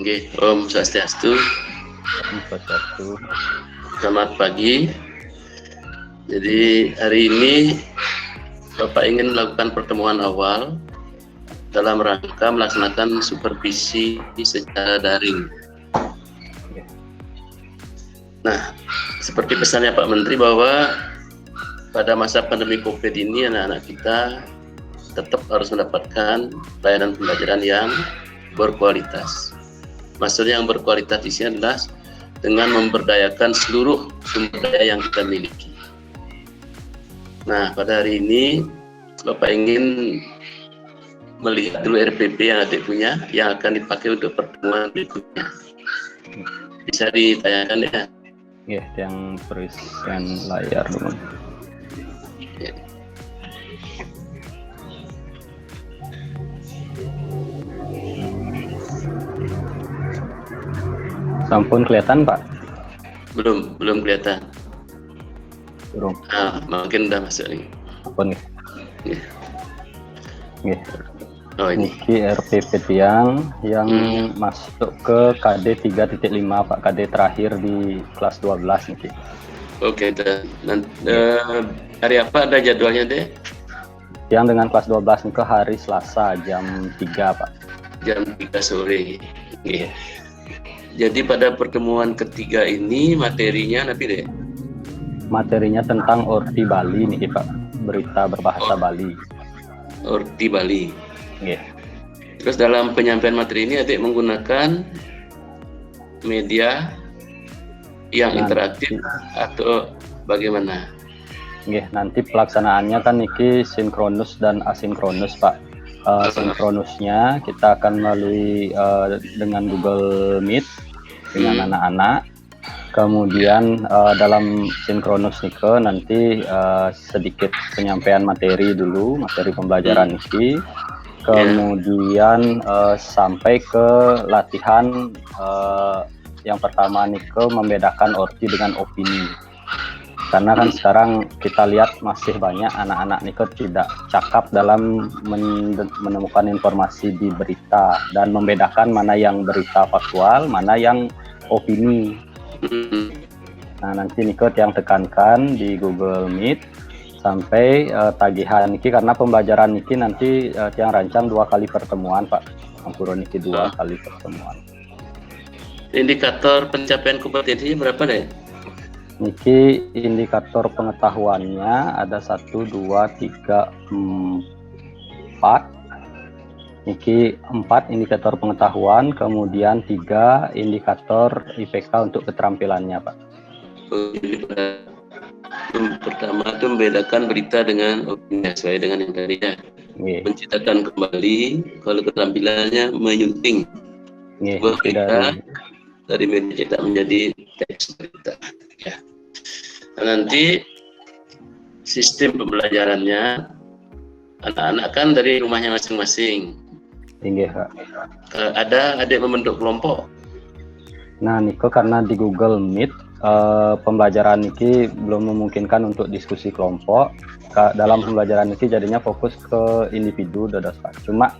Nggih, Om Swastiastu. Selamat pagi. Jadi hari ini Bapak ingin melakukan pertemuan awal dalam rangka melaksanakan supervisi secara daring. Nah, seperti pesannya Pak Menteri bahwa pada masa pandemi COVID ini anak-anak kita tetap harus mendapatkan layanan pembelajaran yang berkualitas. Maksudnya yang berkualitas di sini adalah dengan memberdayakan seluruh sumber daya yang kita miliki. Nah, pada hari ini Bapak ingin melihat dulu RPP yang adik punya yang akan dipakai untuk pertemuan berikutnya. Bisa ditayangkan ya? Ya, yang tulisan layar dulu. Ya. Sampun kelihatan, Pak? Belum kelihatan. Belum. Ah, mungkin udah masuk nih. Sampun nih. Ya. Ya. Oh ini. Ini RPP yang masuk ke KD 3.5, Pak. KD terakhir di kelas 12 nih. Oke, hari apa ada jadwalnya deh? Yang dengan kelas 12 nih ke hari Selasa jam 3, Pak. Jam 3 sore. Yeah. Jadi pada pertemuan ketiga ini materinya nanti deh? Materinya tentang Orti Bali nih, Pak. Berita berbahasa Bali. Orti Bali. Yeah. Terus dalam penyampaian materi ini adik menggunakan media yang interaktif atau bagaimana? Nanti pelaksanaannya kan niki sinkronus dan asinkronus, Pak. Sinkronusnya kita akan melalui dengan Google Meet dengan anak-anak. Kemudian dalam sinkronus nike nanti sedikit penyampaian materi dulu, materi pembelajaran niki. Kemudian sampai ke latihan yang pertama nike membedakan orti dengan opini. Karena kan sekarang kita lihat masih banyak anak-anak nike tidak cakap dalam menemukan informasi di berita dan membedakan mana yang berita faktual, mana yang opini. Nah, nanti nike yang tekankan di Google Meet sampai tagihan niki karena pembelajaran niki nanti yang rancang 2 kali pertemuan, Pak. Ampura niki 2 kali pertemuan. Indikator pencapaian kompetensinya berapa deh? Niki indikator pengetahuannya ada 1, 2, 3, 4. Niki 4 indikator pengetahuan, kemudian 3 indikator IPK untuk keterampilannya, Pak. Pertama itu membedakan berita dengan opini sesuai dengan yang tadi ya. Menciptakan kembali, kalau keterampilannya menyunting berita dari media cetak menjadi teks berita. Ya. Nah, nanti sistem pembelajarannya anak-anak kan dari rumahnya masing-masing. Kak. Ada adik membentuk kelompok. Nah, niko karena di Google Meet pembelajaran niki belum memungkinkan untuk diskusi kelompok. Dalam pembelajaran niki jadinya fokus ke individu, Pak. Cuma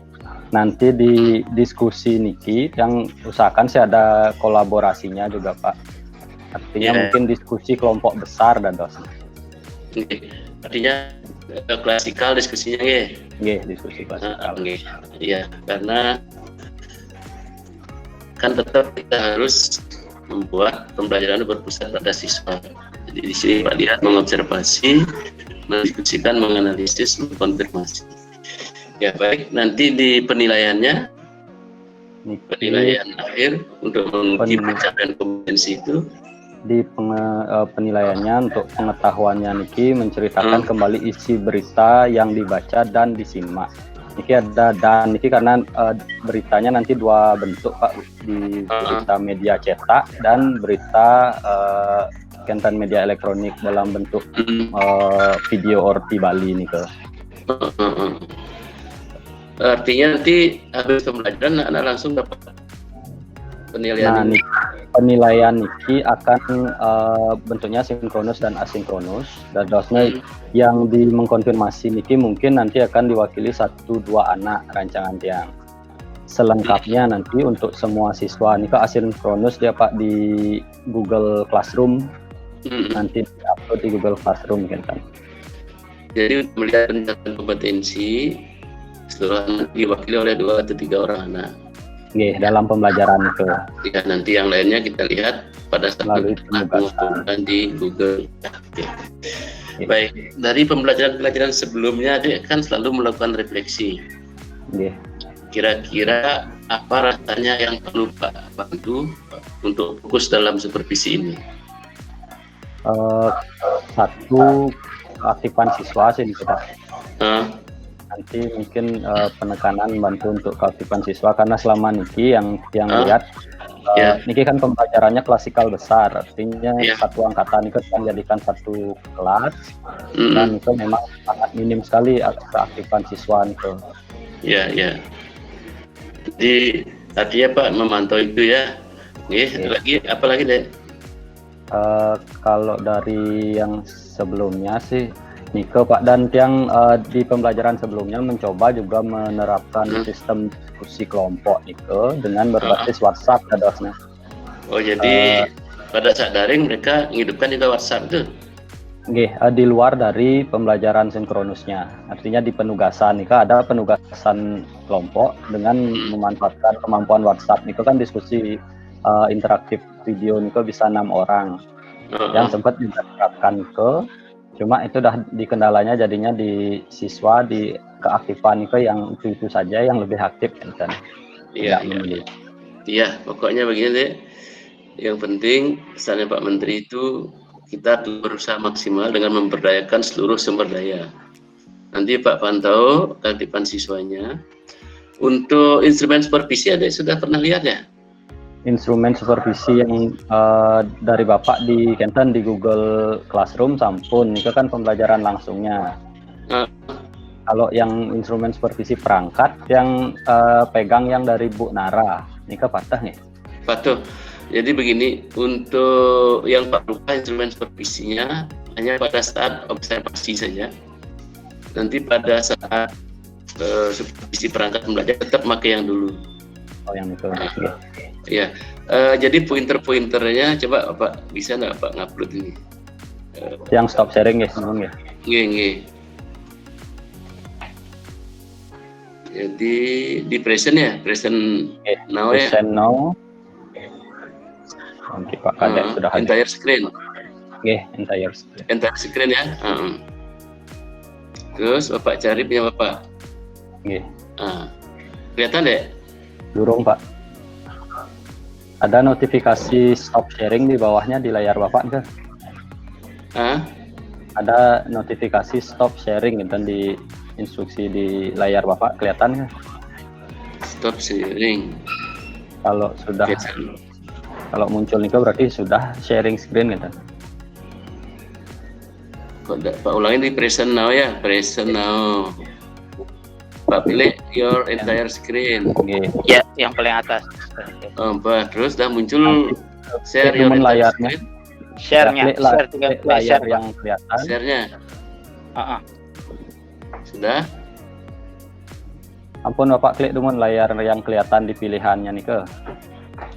nanti di diskusi niki yang usahakan sih ada kolaborasinya juga, Pak. Artinya mungkin diskusi kelompok besar dan dosen. Artinya klasikal diskusinya diskusi klasikal. Iya, karena kan tetap kita harus membuat pembelajaran berpusat pada siswa. Jadi di sini Pak lihat mengobservasi, mendiskusikan, menganalisis, mengkonfirmasi. Ya baik, nanti di penilaiannya, penilaian akhir untuk menguji pencapaian kompetensi itu. Di penilaiannya untuk pengetahuannya niki menceritakan kembali isi berita yang dibaca dan disimak. Niki ada dan niki karena beritanya nanti 2 bentuk, Pak, di berita media cetak dan berita konten media elektronik dalam bentuk video Orti Bali nih ke. Artinya nanti habis pembelajaran anak langsung dapat penilaian. Nah, penilaian niki akan bentuknya sinkronus dan asinkronus. Dan dosnya yang mengkonfirmasi niki mungkin nanti akan diwakili 1-2 anak rancangan tiang. selengkapnya nanti untuk semua siswa ini asinkronus dia Pak di Google Classroom, nanti di-upload di Google Classroom kan. Jadi melihat peningkatan kompetensi seluruh anak diwakili oleh 2 atau 3 orang anak. Dalam pembelajaran itu. Ya, nanti yang lainnya kita lihat pada saat mengumpulkan di Google. Baik, dari pembelajaran sebelumnya dia kan selalu melakukan refleksi. Kira-kira apa rasanya yang perlu Pak bantu untuk fokus dalam supervisi ini? Satu, keaktifan siswa sih kita. Nanti mungkin penekanan bantu untuk keaktifan siswa karena selama niki yang lihat niki kan pembelajarannya klasikal besar, artinya satu angkatan itu kan jadikan satu kelas dan itu memang sangat minim sekali keaktifan siswa itu. Ya. Jadi artinya Pak memantau itu ya. Lagi apa lagi deh? Kalau dari yang sebelumnya sih Nike Pak, dan yang di pembelajaran sebelumnya mencoba juga menerapkan sistem diskusi kelompok Nike dengan berbasis WhatsApp dosnya. Oh jadi pada saat daring mereka menghidupkan juga WhatsApp itu? Di luar dari pembelajaran sinkronusnya, artinya di penugasan Nike ada penugasan kelompok dengan memanfaatkan kemampuan WhatsApp. Nike kan diskusi interaktif video Nike bisa 6 orang yang sempat diterapkan ke, cuma itu dah dikendalanya jadinya di siswa di keaktifan Nike yang itu saja yang lebih aktif kan. Iya, pokoknya begini deh. Yang penting pesannya Pak Menteri itu kita berusaha maksimal dengan memberdayakan seluruh sumber daya. Nanti Pak pantau keaktifan siswanya. Untuk instrumen supervisi ada sudah pernah lihat ya? Instrumen supervisi yang dari Bapak di Kenten di Google Classroom sampun, itu kan pembelajaran langsungnya. Kalau yang instrumen supervisi perangkat yang pegang yang dari Bu Nara, ini ke patah nih? Patuh. Jadi begini, untuk yang Pak Lupa instrumen supervisinya hanya pada saat observasi saja. Nanti pada saat supervisi perangkat pembelajaran tetap pakai yang dulu. Oh yang itu. Iya. Jadi pointer-pointernya coba Pak bisa nggak Pak ngupload ini? Yang stop sharing ya, seneng ya? Nggih. Jadi di present ya, present now ya. Present now. Nanti Pak Kadek sudah hadir. Entire screen. Entire screen. Entire screen ya. Terus Bapak cari punya Bapak. Kelihatan deh? Durung Pak. Ada notifikasi stop sharing di bawahnya di layar Bapak enggak? Ada notifikasi stop sharing dan di instruksi di layar Bapak kelihatan nggak? Stop sharing. Kalau sudah, kalau muncul nih berarti sudah sharing screen gitu. Pak ulangin di present now ya, present now. Pak pilih your entire screen. Ya, yang paling atas. Terus dah muncul share your layarnya. Share-nya, share tinggal layar yang kelihatan. Share-nya. Sudah? Ampun Bapak klik dulu layar yang kelihatan di pilihannya nih ke.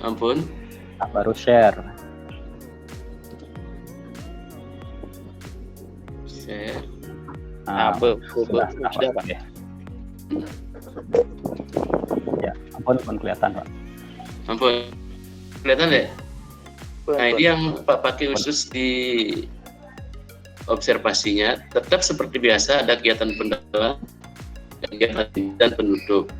Ampun. Baru share. Share. Sudah Pak. Ya, ampun kelihatan Pak. Ampun. Kelihatan deh? Nah ini yang Pak pakai khusus di observasinya, tetap seperti biasa ada kegiatan pendalaman, kegiatan penduduk.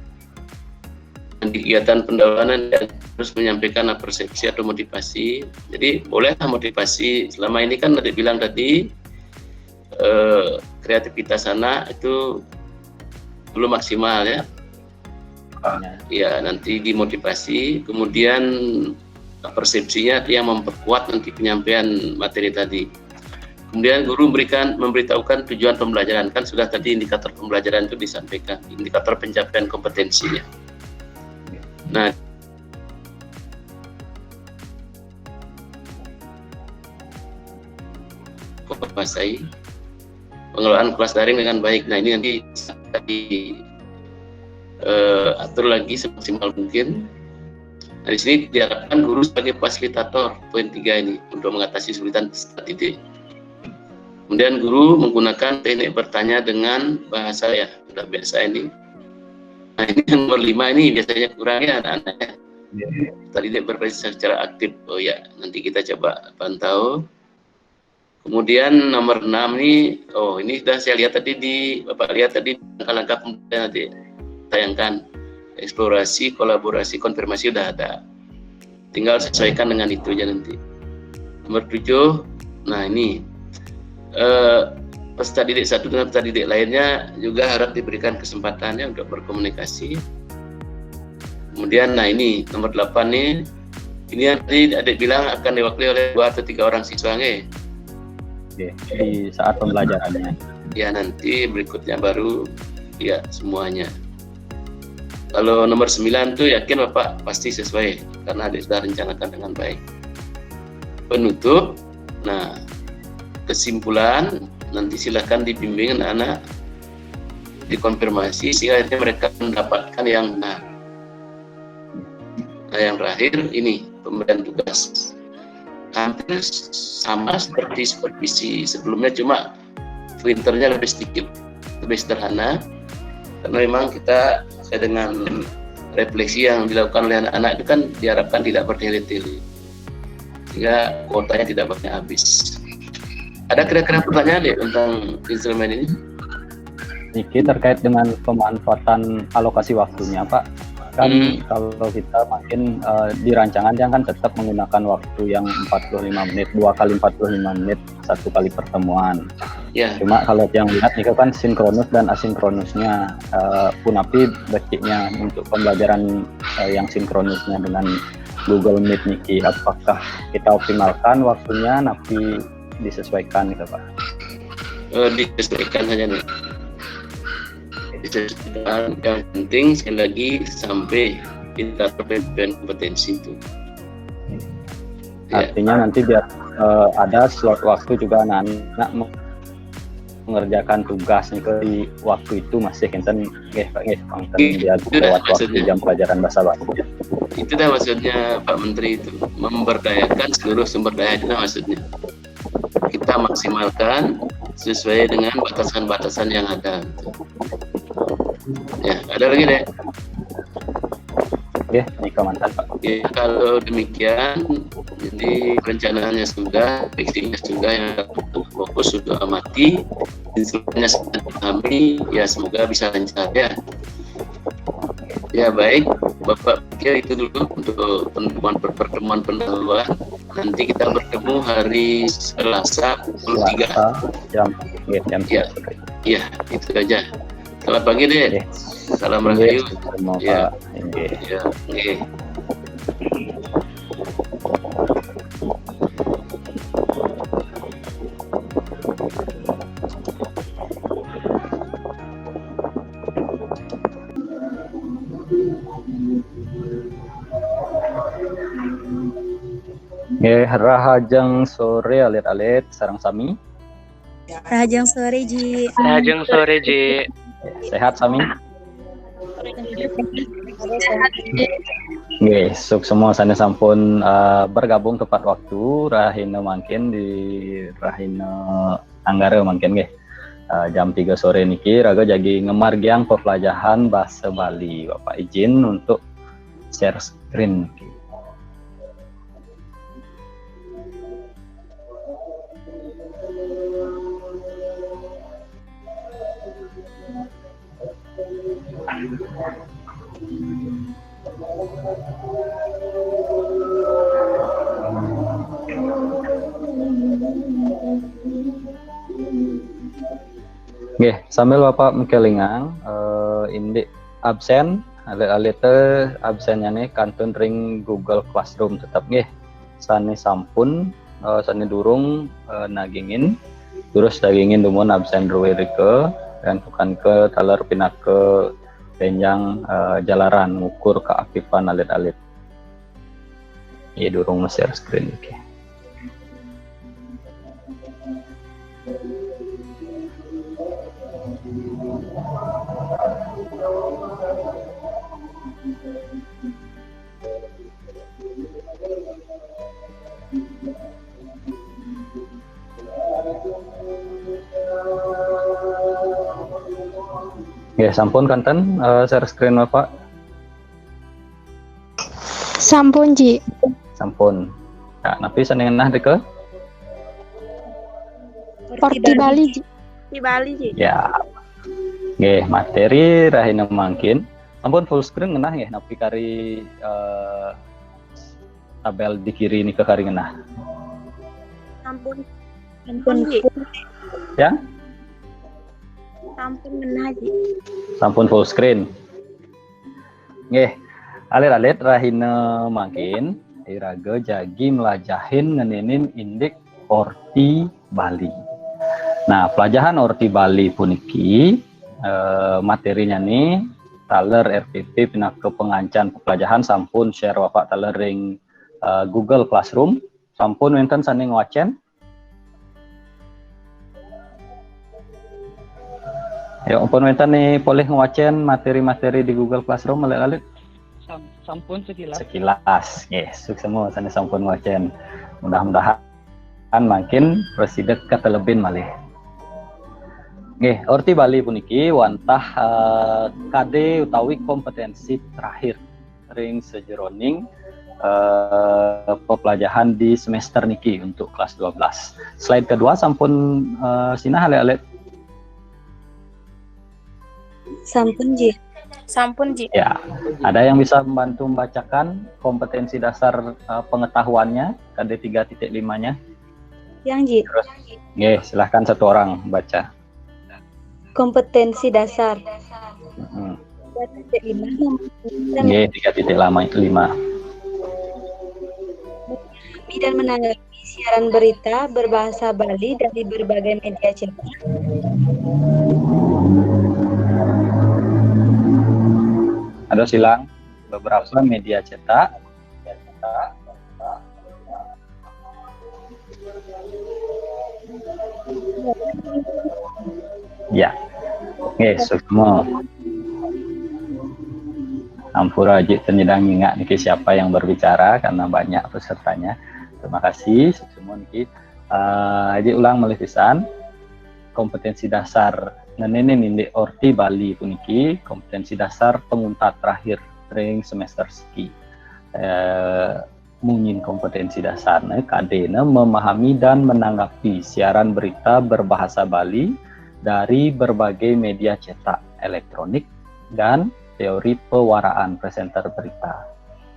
Kegiatan pendalaman dan terus menyampaikan persepsi atau motivasi. Jadi bolehlah motivasi. Selama ini kan ada bilang tadi kreativitas anak itu belum maksimal ya. Ya nanti dimotivasi, kemudian persepsinya yang memperkuat nanti penyampaian materi tadi. Kemudian guru memberitahukan tujuan pembelajaran, kan sudah tadi indikator pembelajaran itu disampaikan, indikator pencapaian kompetensinya. Nah, menguasai pengelolaan kelas daring dengan baik. Nah ini nanti atur lagi semaksimal mungkin. Nah, di sini diharapkan guru sebagai fasilitator, poin 3 ini, untuk mengatasi kesulitan peserta didik. Kemudian guru menggunakan teknik bertanya dengan bahasa ya, sudah biasa ini. Nah, ini yang nomor 5 ini biasanya kurang ya anak-anaknya. Tadi dia berpartisipasi secara aktif. Oh ya, nanti kita coba pantau. Kemudian nomor 6 ini, oh ini sudah saya lihat tadi Bapak lihat tadi langkah-langkah kemudian nanti tayangkan. Eksplorasi, kolaborasi, konfirmasi udah ada. Tinggal sesuaikan dengan itu aja nanti. Nomor 7, nah ini peserta didik satu dengan peserta didik lainnya juga harap diberikan kesempatannya untuk berkomunikasi. Kemudian, nah ini nomor 8 nih, ini nanti adik bilang akan diwakili oleh 2 atau 3 orang siswa nggih. Oke, di saat pembelajarannya. Ya nanti berikutnya baru ya semuanya. Kalau nomor 9 tuh yakin Bapak pasti sesuai karena adik sudah rencanakan dengan baik. Penutup, nah kesimpulan nanti silakan dibimbing anak-anak, dikonfirmasi sehingga akhirnya mereka mendapatkan yang benar. Nah yang terakhir ini pemberian tugas. Hampir sama seperti supervisi sebelumnya, cuma filternya lebih sedikit, lebih sederhana. Karena memang kita dengan refleksi yang dilakukan oleh anak-anak itu kan diharapkan tidak bertele-tele, sehingga kuotanya tidak banyak habis. Ada kira-kira pertanyaan deh tentang instrumen ini? Niki terkait dengan pemanfaatan alokasi waktunya, Pak. Kan kalau kita makin di rancangan dia kan tetap menggunakan waktu yang 45 menit, 2 kali 45 menit, 1 kali pertemuan. Ya. Cuma kalau yang lihat itu kan sinkronus dan asinkronusnya, punapi beciknya untuk pembelajaran yang sinkronusnya dengan Google Meet niki, apakah kita optimalkan waktunya, tapi disesuaikan gitu Pak? Disesuaikan saja nih. Disesuaikan, yang penting sekali lagi sampai kita perbedaan kompetensi itu. Artinya nanti biar ada slot waktu juga anak-anak mengerjakan tugas nih di waktu itu masih enten dia lewat waktu jam pelajaran bahasa basi. Itu dah maksudnya Pak Menteri itu, memberdayakan seluruh sumber daya itu maksudnya. Kita maksimalkan sesuai dengan batasan-batasan yang ada. Ya, ada lagi deh. Oke, Nika mantap Pak. Ya, kalau demikian, jadi perencanaannya sudah, fixingnya sudah, yang fokus sudah amati, instrumennya sudah dipahami, ya semoga bisa lancar ya. Ya baik, Bapak pikir itu dulu untuk pertemuan pendahuluan. Nanti kita bertemu hari Selasa pukul 3. Jam ya, ya, itu aja. Selamat pagi deh. Salam rahayu. Ya, ya, oke. Rahajeng sore alit-alit sareng sami. Rahajeng sore Ji. Rahajeng sore Ji. Sehat sami. Nggih, suk semua sana sampun bergabung tepat waktu rahina mangkin di rahina Anggara mangkin nggih. Jam 3 sore niki raga jadi ngemargiang pepelajaran bahasa Bali. Bapak izin untuk share screen niki. Nggih, sambil Bapak mengkelingang ini absen, alit-alit absennya nih kantun ring Google Classroom tetap nggih. Sane sampun, sane durung nagingin, terus dagingin dumun absen ruwe rike dan bukan ke taler pindah ke penjang jalaran ngukur keaktifan alit-alit. Iya durung share screen oke. Ya, sampun kanten share screen Bapak. Sampun Ji. Sampun. Ya, napi sanengenah deke. Orti Bali Ji. Di Bali Ji. Ya. Nggih, materi rahina mangkin. Sampun full screen ngenah nggih napi kari tabel di kiri ini ke kari ngenah. Sampun. Sampun Ji. Ya? Sampun genah Ji. Sampun full screen. Nggih. Alit-alit rahina mangkin iraga jagi melajahin ngenenin indik Orti Bali. Nah, pelajaran Orti Bali puniki materinya nih taler RPP pina ke pengancan pelajaran sampun share Bapak taler ring Google Classroom sampun wenten saning wacen. Ya, ampun wenten nih boleh ngwacen materi-materi di Google Classroom alit-alit. Sampun sekilas. Sekilas, yes, semua sana sampun wacen. Mudah-mudahan makin presiden ketelebin malih. Nggih, Orti Bali puniki wantah KD utawi kompetensi terakhir ring sejeroning pepelajaran di semester niki untuk kelas 12. Slide kedua sampun sinah alit-alit. Sampun Ji. Sampun Ji. Ya, ada yang bisa membantu membacakan kompetensi dasar pengetahuannya KD 3.5-nya? Yang Ji. Nggih, silahkan satu orang baca. Kompetensi dasar. Nggih, 3.5. Dan menanggapi siaran berita berbahasa Bali dari berbagai media cetak. Ada silang beberapa media cetak. Ya, oke, semua. Ampura aja ternyedang ingat niki siapa yang berbicara karena banyak pesertanya. Terima kasih semua niki. Aja ulang malih pisan. Kompetensi dasar ngenenin indi Orti Bali puniki kompetensi dasar penguntat terakhir ring semester seki. Mungkin kompetensi dasarnya kadena memahami dan menanggapi siaran berita berbahasa Bali dari berbagai media cetak elektronik dan teori pewaraan presenter berita.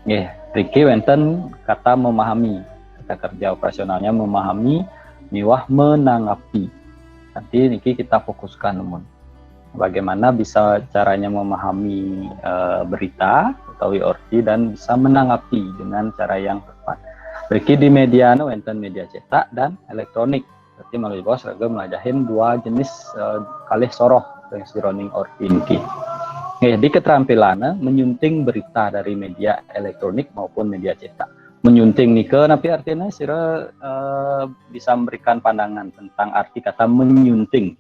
Nggih, Riki wenten kata memahami, kata kerja operasionalnya memahami miwah menanggapi. Nanti niki kita fokuskan namun bagaimana bisa caranya memahami berita atau orti dan bisa menanggapi dengan cara yang tepat. Riki di media wenten media cetak dan elektronik. Berarti melalui bos ragam melajahin dua jenis kalih soroh yang sironing orti niki. Di keterampilan menyunting berita dari media elektronik maupun media cetak. Menyunting nike napi artinya sira bisa memberikan pandangan tentang arti kata menyunting.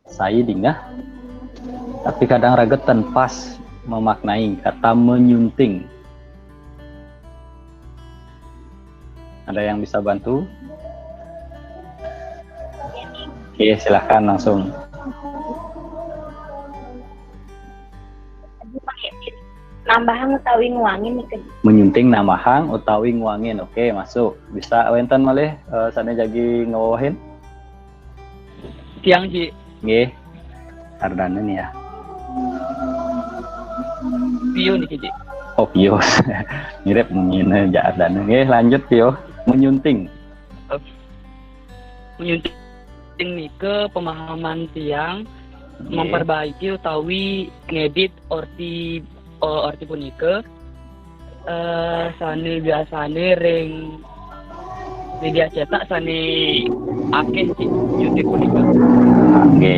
Saya dingah, tapi kadang ragetan pas memaknai kata menyunting. Ada yang bisa bantu? Oke, silahkan langsung. Nambahan utawi nguangin nih. Menyunting nambahan utawi nguangin. Oke, masuk. Bisa wenten malih sana jagi ngawahin. Tiang Ji. Nggih. Ardana nih ya. Pio nih Ji. Oh, Pio. Mirip mungkin aja Ardana. Nggih, lanjut Pio. Menyunting. Menyunting nih ke pemahaman tiang memperbaiki utawi ngedit orti punika sane biasane ring media cetak sane akeh sih nyuntik punika. Oke,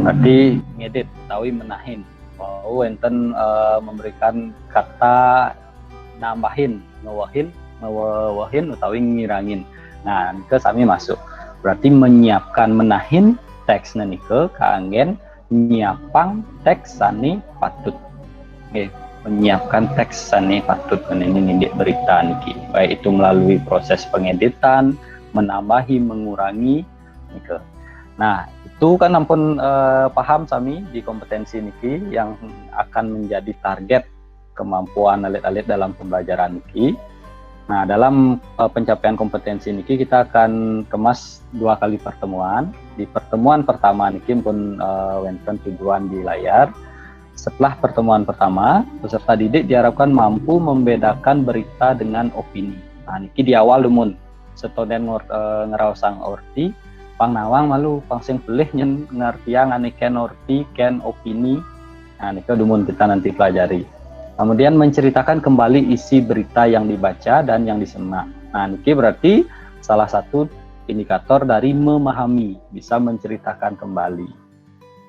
berarti ngedit utawi menahin. Oh, enten memberikan kata nambahin, ngewahin utawi ngirangin. Nah, ke sami masuk. Berarti menyiapkan menahin teks nike kaanggen nyiapang teks sani patut. Oke, menyiapkan teks sani patut nindik berita niki, baik itu melalui proses pengeditan, menambahi, mengurangi niki. Nah, itu kan ampun paham sami di kompetensi niki yang akan menjadi target kemampuan alit-alit dalam pembelajaran niki. Nah, dalam pencapaian kompetensi niki kita akan kemas 2 kali pertemuan. Di pertemuan pertama niki pun wonten tujuan di layar. Setelah pertemuan pertama, peserta didik diharapkan mampu membedakan berita dengan opini. Nah, niki di awal dumun setoden ngeraosang orti, pang nawang malu pang sing pelih nyen ngertiang ane ken orti, ken opini. Nah, niki dumun kita nanti pelajari. Kemudian menceritakan kembali isi berita yang dibaca dan yang disimak. Nah, niki berarti salah satu indikator dari memahami, bisa menceritakan kembali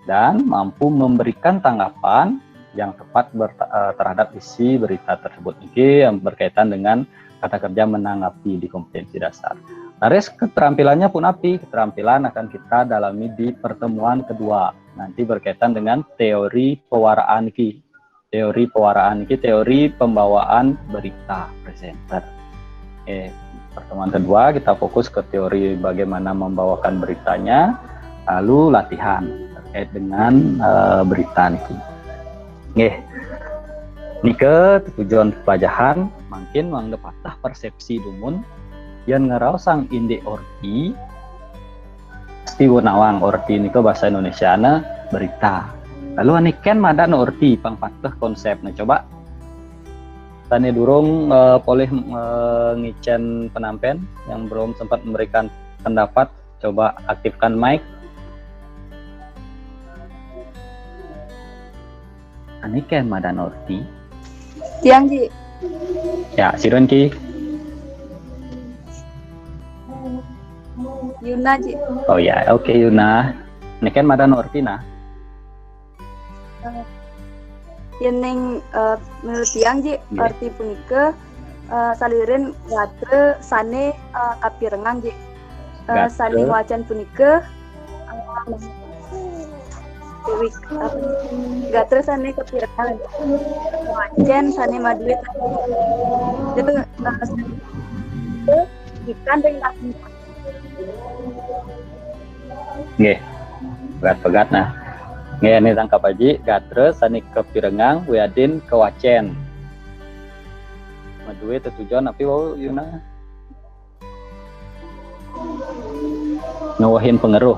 dan mampu memberikan tanggapan yang tepat terhadap isi berita tersebut. Ini yang berkaitan dengan kata kerja menanggapi di kompetensi dasar. Nah, keterampilannya pun api. Keterampilan akan kita dalami di pertemuan kedua. Nanti berkaitan dengan teori pewaraan ini. Teori pewaraan ini, teori pembawaan berita presenter. Pertemuan kedua kita fokus ke teori bagaimana membawakan beritanya, lalu latihan terkait dengan berita niki. Nike tujuan pelajaran makin mangdepatah persepsi dumun yang ngeraosang inde orti pasti nawang orti nike bahasa Indonesiana berita. Lalu aniken madan orti pang patah konsep. Nah, coba tani durung boleh ngicen penampen yang belum sempat memberikan pendapat, coba aktifkan mic. Aniken madan orti. Tiang Ji. Ya, sirun ki. Yuna Ji. Oh ya, oke Yuna. Aniken madan orti nah. Yeneng menurut Tiang Ji, arti punika salirin gatre sane kapirengan Ji. Saling wacan punika gatre sane kapirengan. Wacan sane madue itu ikan ring lagi. Nggih. Pegat-pegat nah. Nggih, ini tangkap aji gatre sane kapirengang weadin kewacen. Madue tetujuan api wau Yuna. Ngawahin pengaruh.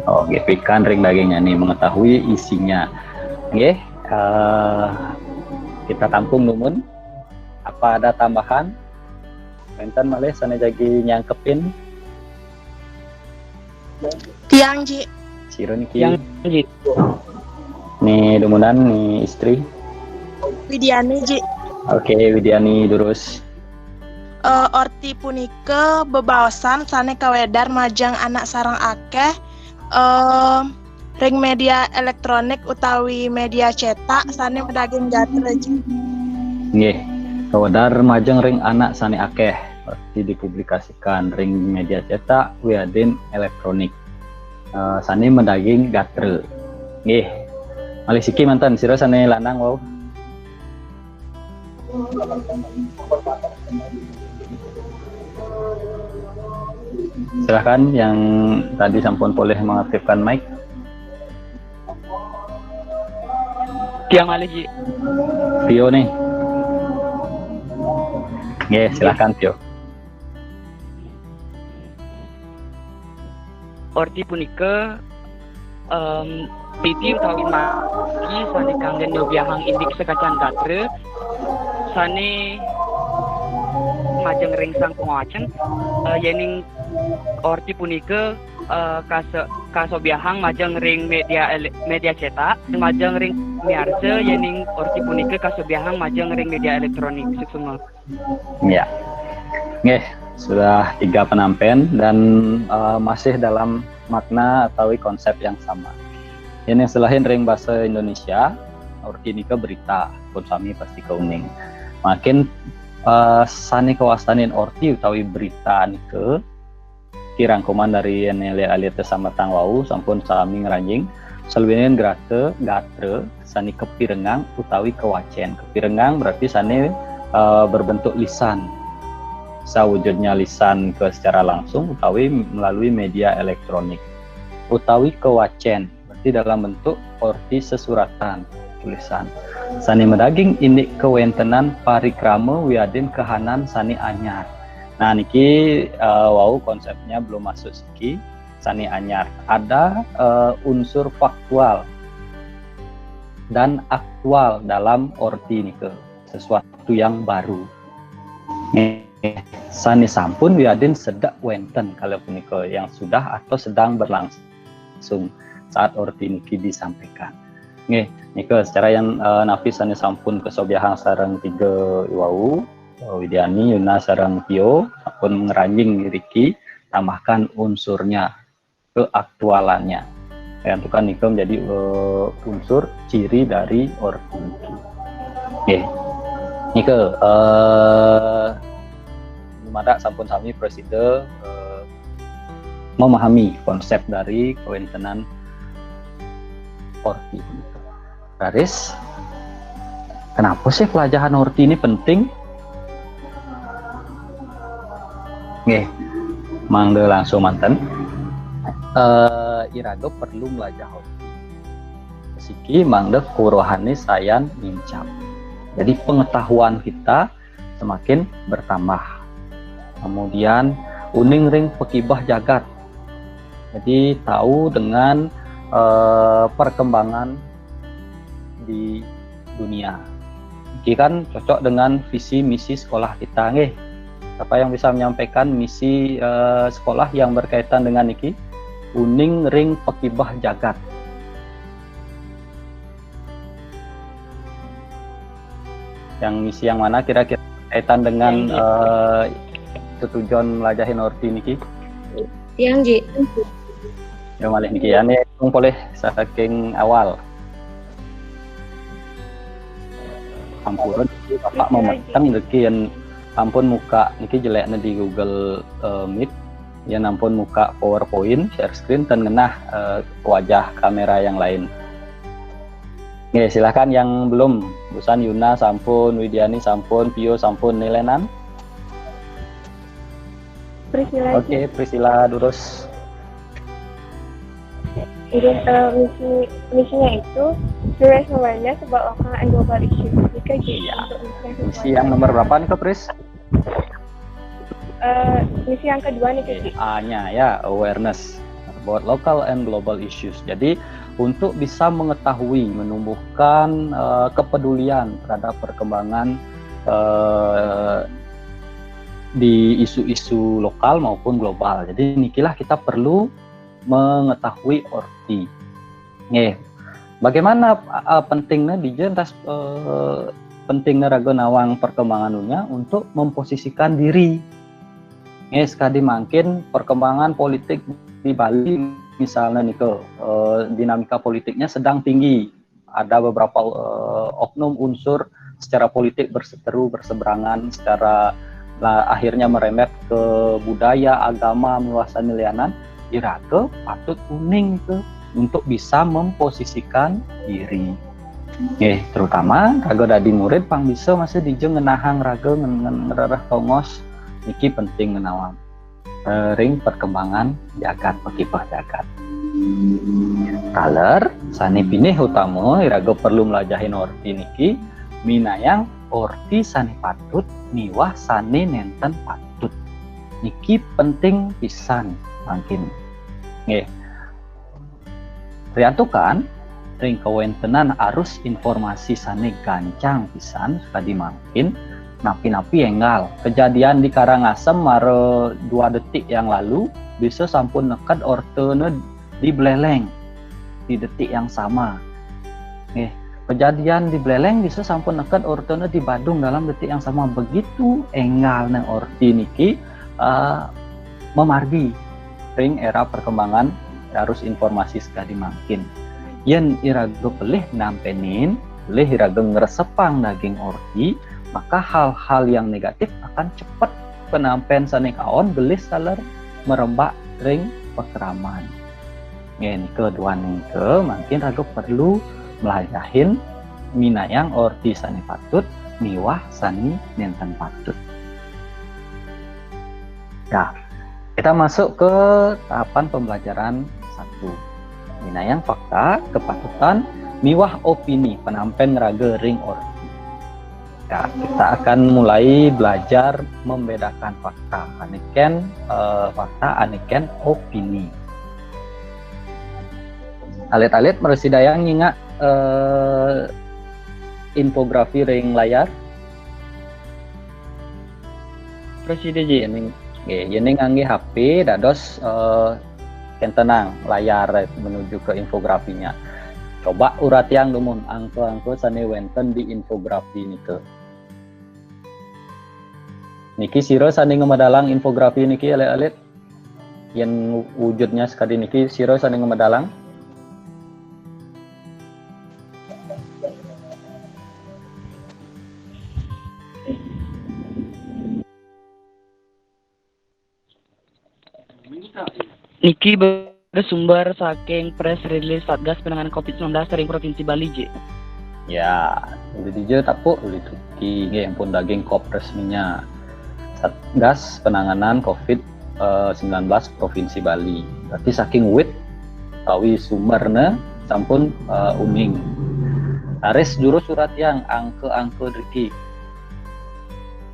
Oh, ikan ring dagingnya nih, mengetahui isinya. Nggih, kita tampung numun. Apa ada tambahan? Enten malih sana jagi nyangkepin. Tiang Ji. Sirun ki. Yang gitu. Nih dumunan nih istri. Widiani Ji. Oke, Widiani terus. Orti punike bebaosan sane kawedar majang anak sarang akeh ring media elektronik utawi media cetak sane medaging gatre. Nggih, kawedar majang ring anak sane akeh pasti dipublikasikan ring media cetak wiadin elektronik sane medaging gatre. Nggih. Malih siki mantan sira sane lanang wau. Silahkan yang tadi sampun boleh mengaktifkan mic. Tiang malih Ji. Tio nih. Nggih, silahkan Tio. Orti punika piti utawi maki sane kanggen nyobiahang indik sekacang gatre sane majeng ring sang pengawacan yening orti punika kasobiahang majeng ring media cetak majeng ring miarce yening orti punika kasobiahang majeng ring media elektronik semua. Ya. Nggih, sudah 3 penampen dan masih dalam makna atau konsep yang sama. Ini selain ring bahasa Indonesia, orti nika berita, pun sami pasti kauning. Makin sani kawasanin orti utawi berita nika rangkuman dari alia tesamatang wau sampun sami ngeranjing selwinen gatre sani kepirengang utawi kewacen. Kepirengang berarti sani berbentuk lisan, sawujudnya lisan ke secara langsung utawi melalui media elektronik. Utawi kewacen berarti dalam bentuk orti sesuratan, tulisan. Sani medaging indik kewentenan parikrama wiadin kehanan sani anyar. Nah niki wau konsepnya belum masuk siki sani anyar. Ada unsur faktual dan aktual dalam orti nike, sesuatu yang baru. Sani sampun wiadin sedak wenten kalau punika yang sudah atau sedang berlangsung saat orti niki disampaikan. Nggih, nike secara yang nafis sani sampun kesobiahang sareng 3 wau. Widiani, Yuna, sareng Pio pun ngeranjing diriki tambahkan unsurnya, keaktualannya. Yang itu kan nike menjadi unsur ciri dari orti niki. Nggih. Nike lumada sampun sami preside memahami konsep dari kewentenan orti. Garis, kenapa sih pelajaran orti ini penting? Nggih, mangga langsung manten. Iraga perlu belajar orti. Siki mangga kurohani sayan mincap. Jadi pengetahuan kita semakin bertambah. Kemudian uning ring pekibah jagat. Jadi tahu dengan perkembangan di dunia. Ini kan cocok dengan visi misi sekolah kita, nggih. Siapa yang bisa menyampaikan misi sekolah yang berkaitan dengan niki? Uning ring pekibah jagat. Yang misi yang mana kira-kira berkaitan dengan tujuan melajahin orti niki? Yang Ji. Ya malih niki ya nih boleh saking awal. Ampun, Bapak memeteng dekian ampun muka niki jeleknya di Google Meet. Ya ampun muka PowerPoint, share screen dan ngenah wajah kamera yang lain. Oke, silahkan yang belum. Busan Yuna sampun, Widiani sampun, Pio sampun, Nilenan. Priscilla. Oke, Priscilla Durus. Jadi misinya itu Raise Awareness about local and global issues. Jika Iya. Misi yang nomor berapa nih, Pris? Misi yang kedua nih, Kak. A-nya ya, awareness about local and global issues. Jadi untuk bisa mengetahui, menumbuhkan kepedulian terhadap perkembangan di isu-isu lokal maupun global. Jadi nikilah kita perlu mengetahui orti. Bagaimana pentingnya dijentas pentingnya raga nawang perkembangannya untuk memposisikan diri. Sekali makin perkembangan politik di Bali misalnya niko dinamika politiknya sedang tinggi. Ada beberapa oknum unsur secara politik berseteru berseberangan secara akhirnya merembet ke budaya, agama, meluasan nilaian. Iraga patut uning itu untuk bisa memposisikan diri. Terutama raga dadi murid pang bisa masih dijeng ngenahang raga ngererah tongos niki penting ngenawang ring perkembangan jagat pekipah jagat. Kaler sani pinih utama iraga perlu melajahin orti niki minayang orti sani patut niwah sani nenten patut niki penting pisan mungkin. Riantukan ring kewentenan arus informasi sani gancang pisan sekali mungkin napi-napi enggal. Kejadian di Karangasem mare 2 detik yang lalu bisa sampun nekad ortene di Beleleng di detik yang sama. Kejadian di Beleleng bisa sampun nekad ortene di Badung dalam detik yang sama. Begitu enggal nang orti niki memargi ring era perkembangan arus informasi sekali mungkin. Yen iraga pelih nampenin, pelih iraga ngeresepang daging orti, maka hal-hal yang negatif akan cepat penampen sani kaon gelis saler merembak ring pekraman. Ngen kedua ningke makin raga perlu melajahin minayang orti sani patut miwah sani nenten patut. Nah, kita masuk ke tahapan pembelajaran 1. Minayang fakta, kepatutan, miwah opini penampen raga ring orti. Nah, kita akan mulai belajar membedakan fakta, aniken fakta, aniken opini. Alit-alit meresidayang ingat infografi ring layar. Presiden ji. Ini ngangge HP dados yang tenang layar menuju ke infografinya. Coba urat yang dumun angka-angka sane wenten di infografi nike. Niki siro sane ngemadalang infografi niki alit-alit. Yang wujudnya sekali niki siro sane ngemadalang. Niki bersumber saking press release Satgas Penanganan COVID-19 ring Provinsi Bali J. Ya, udah DJ tapu udah tuki yang pun daging kop resminya Satgas Penanganan COVID-19 Provinsi Bali. Berarti saking wit tawi sumbernya sampun uning. Ares juru surat yang angke-angke driki.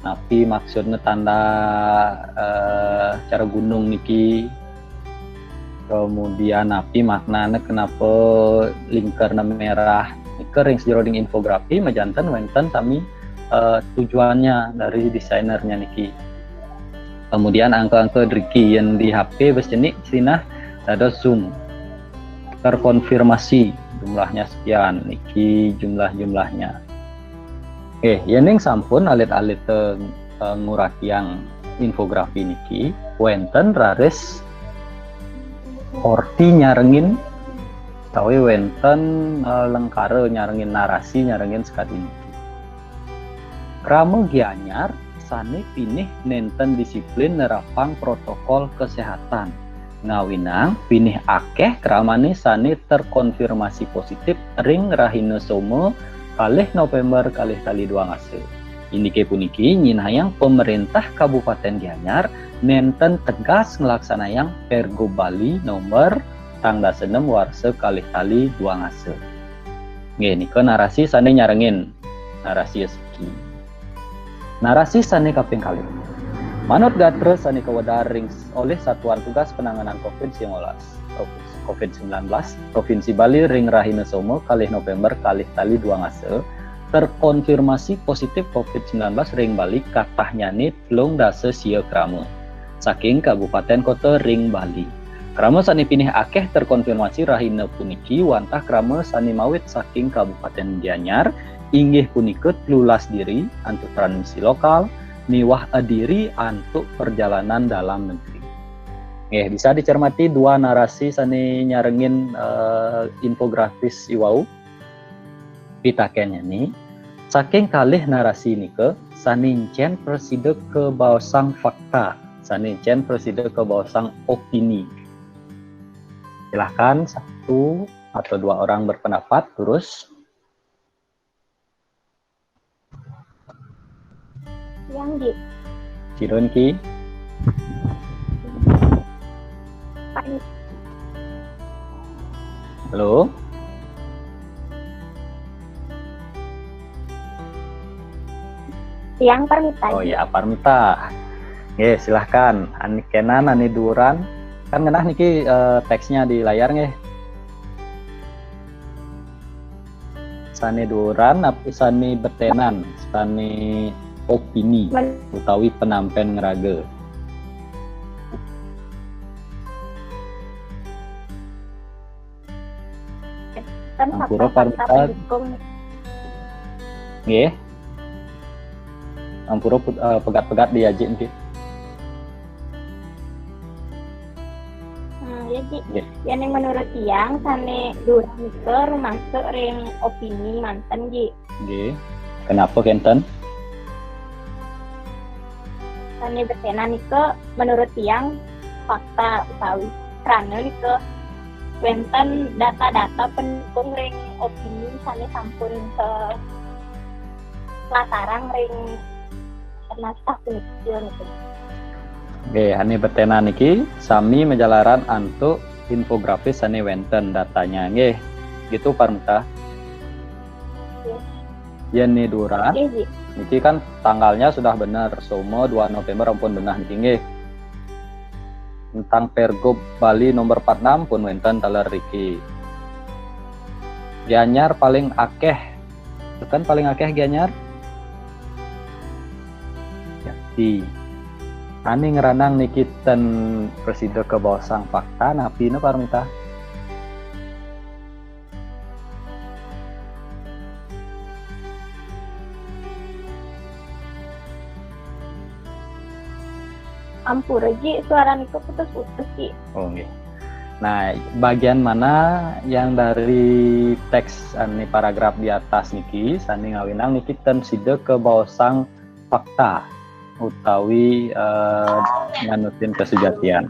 Napi maksudnya tanda cara gunung niki. Kemudian napi maknanya kenapa lingkarna merah lingkar yang sejeroding infografi majanten wenten sami tujuannya dari desainernya niki. Kemudian angka-angka driki yang di HP besjenik sinah ada zoom terkonfirmasi jumlahnya sekian niki jumlahnya. Yening sampun alit-alit nguratiang infografi niki wenten raris orti nyarengin tawi wenten lengkare nyarengin narasi nyarengin sekali ini. Krama gianyar sane pinih nenten disiplin nerapang protokol kesehatan. Ngawinang pinih akeh kramane sane terkonfirmasi positif ring rahinosoma kalih November kalih tali 2 ngase. Indike puniki nyinayang pemerintah Kabupaten Gianyar nenten tegas ngelaksanayang Pergub Bali nomor tanggal 6 warse kalih tali 2 ngase. Nggih nike narasi sane nyarengin narasi seki. Narasi sane kaping kalih. Manut gatre sane kawedar ring oleh Satuan Tugas Penanganan COVID-19 Provinsi Bali ring rahinosoma kalih November kalih tali 2 ngase. Terkonfirmasi positif COVID-19 ring Bali katah nyanit telung dasa sia krama saking Kabupaten Kota ring Bali. Krama sani pinih akeh terkonfirmasi rahina puniki wantah krama sani mawit saking Kabupaten Gianyar inggih punika 13 diri antuk transmisi lokal miwah adiri antuk perjalanan dalam negeri. Bisa dicermati dua narasi sani nyarengin infografis iwau pitakennya nih saking kalih narasi nike sanincen preside ke bawasang fakta sanincen preside ke bawasang opini. Silahkan 1 atau 2 orang berpendapat terus. Yang di Sidon ki Pak halo. yang Parmita. Oh ya, Parmita. Silahkan. Ani kenan, ani duran. Kan ngenah niki teksnya di layar nggih. Sani duran, api sani betenan, sani opini, utawi penampen ngeraga. Ampura Parmita. Nggih. Ampura pegat-pegat diajik niki. Ya Ji, yang menurut tiang sane durang ke rumah ring opini manten Ji. Nggih. Kenapa kenten? Sane betenan ke menurut tiang fakta utawi karena ke wenten data-data pendukung ring opini sane sampun ke latarang ring naskah punika niku. Oke, hani betena niki sami menjalaran antuk infografis sane wenten datanya nggih. Gitu Parmita. Yen ni duran. Iya, Niki kan tanggalnya sudah benar, semua 2 November ampun benar niki nggih. Tentang Pergub Bali nomor 46 pun wenten taler riki. Gianyar paling akeh. Bukan paling akeh Gianyar? Jadi ani ngeranang niki ten presiden ke bawasang fakta napi na Parmita. ampura ji suara niku putus-putus Ji. Oh nggih. Nah, bagian mana yang dari teks ini paragraf di atas niki sani ngawinang niki ten side ke bawasang fakta utawi nganutin kesujatian.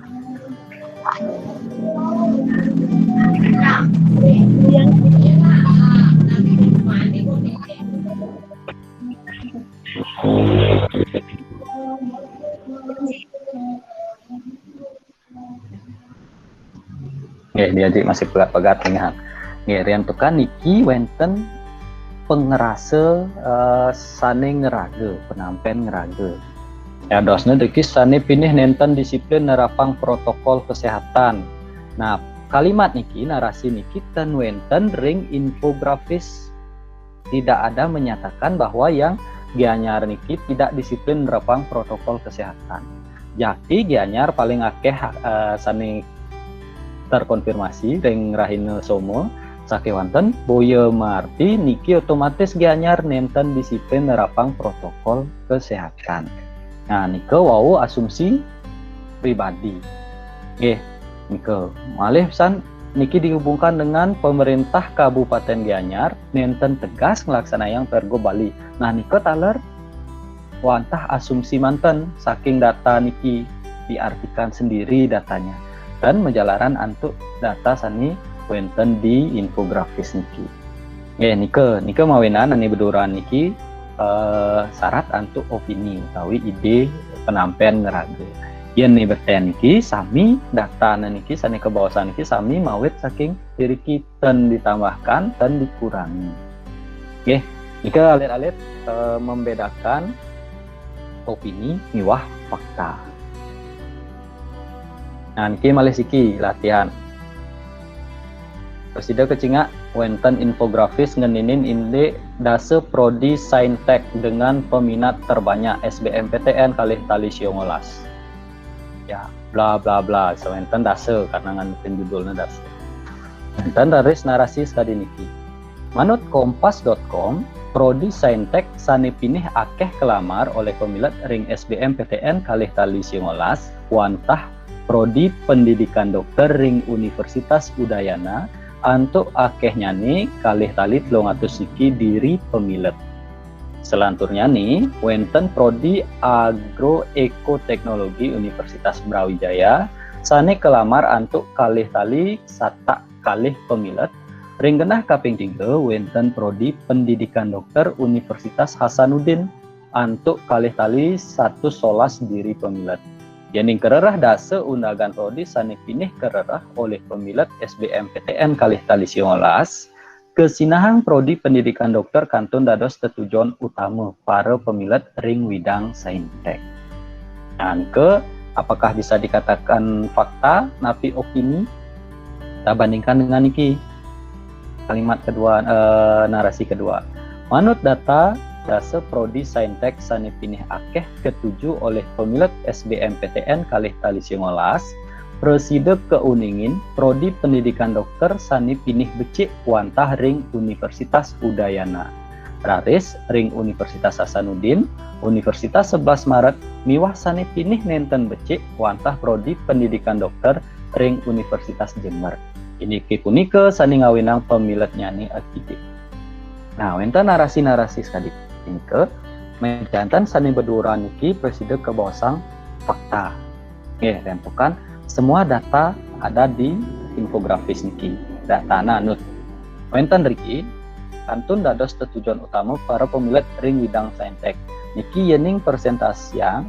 Nggih, dia masih pegat-pegat dengan nggih rian tukan niki wenten pengerase sane ngerage, penampen ngerage. Ya dosnya deki sane pinih nenten disiplin nerapang protokol kesehatan. Nah, kalimat niki narasi niki ten wenten ring infografis tidak ada menyatakan bahwa yang Gianyar niki tidak disiplin nerapang protokol kesehatan. Jadi Gianyar paling akeh sane terkonfirmasi ring rahina somo sakewanten boya marti niki otomatis Gianyar nenten disiplin nerapang protokol kesehatan. Nah, nike wau asumsi pribadi. Nggih, nike malih san niki dihubungkan dengan pemerintah Kabupaten Gianyar nenten tegas ngelaksanakan Pergub Bali. Nah, nike taler wantah asumsi manten saking data niki diartikan sendiri datanya dan menjalaran antuk data sani wenten di infografis niki. Nggih, nike mawinan ani beduran niki syarat antuk opini utawi ide penampian ngerage. Yen ni beten niki sami data niki sane kebawasan niki sami mawit saking diri kita ditambahkan dan dikurangi. Nggih, nike alit-alit membedakan opini miwah fakta. Nah, niki malih siki latihan. Presida kecinga wenten infografis ngeninin inde dase prodi saintek dengan peminat terbanyak SBMPTN kalih tali 19. Ya, bla bla bla, sewenten dase karena ngantin judulnya dase. Dan daris narasi sekali niki. Manut kompas.com, prodi saintek sane pinih akeh kelamar oleh pemilat ring SBMPTN kalih tali 19 wantah prodi pendidikan dokter ring Universitas Udayana antuk akeh nyani kalih tali 300 niki diri pemilet. Selanturnya nih, wenten prodi agroekoteknologi Universitas Brawijaya sane kelamar antuk kalih tali satak kalih pemilet. Ring genah kaping 3 wenten prodi pendidikan dokter Universitas Hasanuddin antuk kalih tali 111 diri pemilet. Yening kererah dase undagan prodi sane pinih kererah oleh pemilat SBMPTN kalih tali 19 kesinahang prodi pendidikan dokter kantun dados tetujuan utama para pemilat ring widang saintek. Dan apakah bisa dikatakan fakta napi opini? Kita bandingkan dengan niki kalimat kedua, narasi kedua. Manut data dase prodi saintek sane pinih akeh ketujuh oleh pemilat SBMPTN kalih tali 19 preside keuningin prodi pendidikan dokter sane pinih becik wantah ring Universitas Udayana. Raris ring Universitas Hasanuddin, Universitas 11 Maret miwah sane pinih nenten becik wantah prodi pendidikan dokter ring Universitas Jember. Ini kipunike sane ngawinang pemilat nyani akidik. Nah, wenten narasi-narasi sekali ini ke menjantan sani beduran niki presiden ke bawasang fakta. Nggih, tentukan semua data ada di infografis niki. Data nut wenten riki kantun dados tujuan utama para pemilik ring bidang saintek. Niki yening persentasekan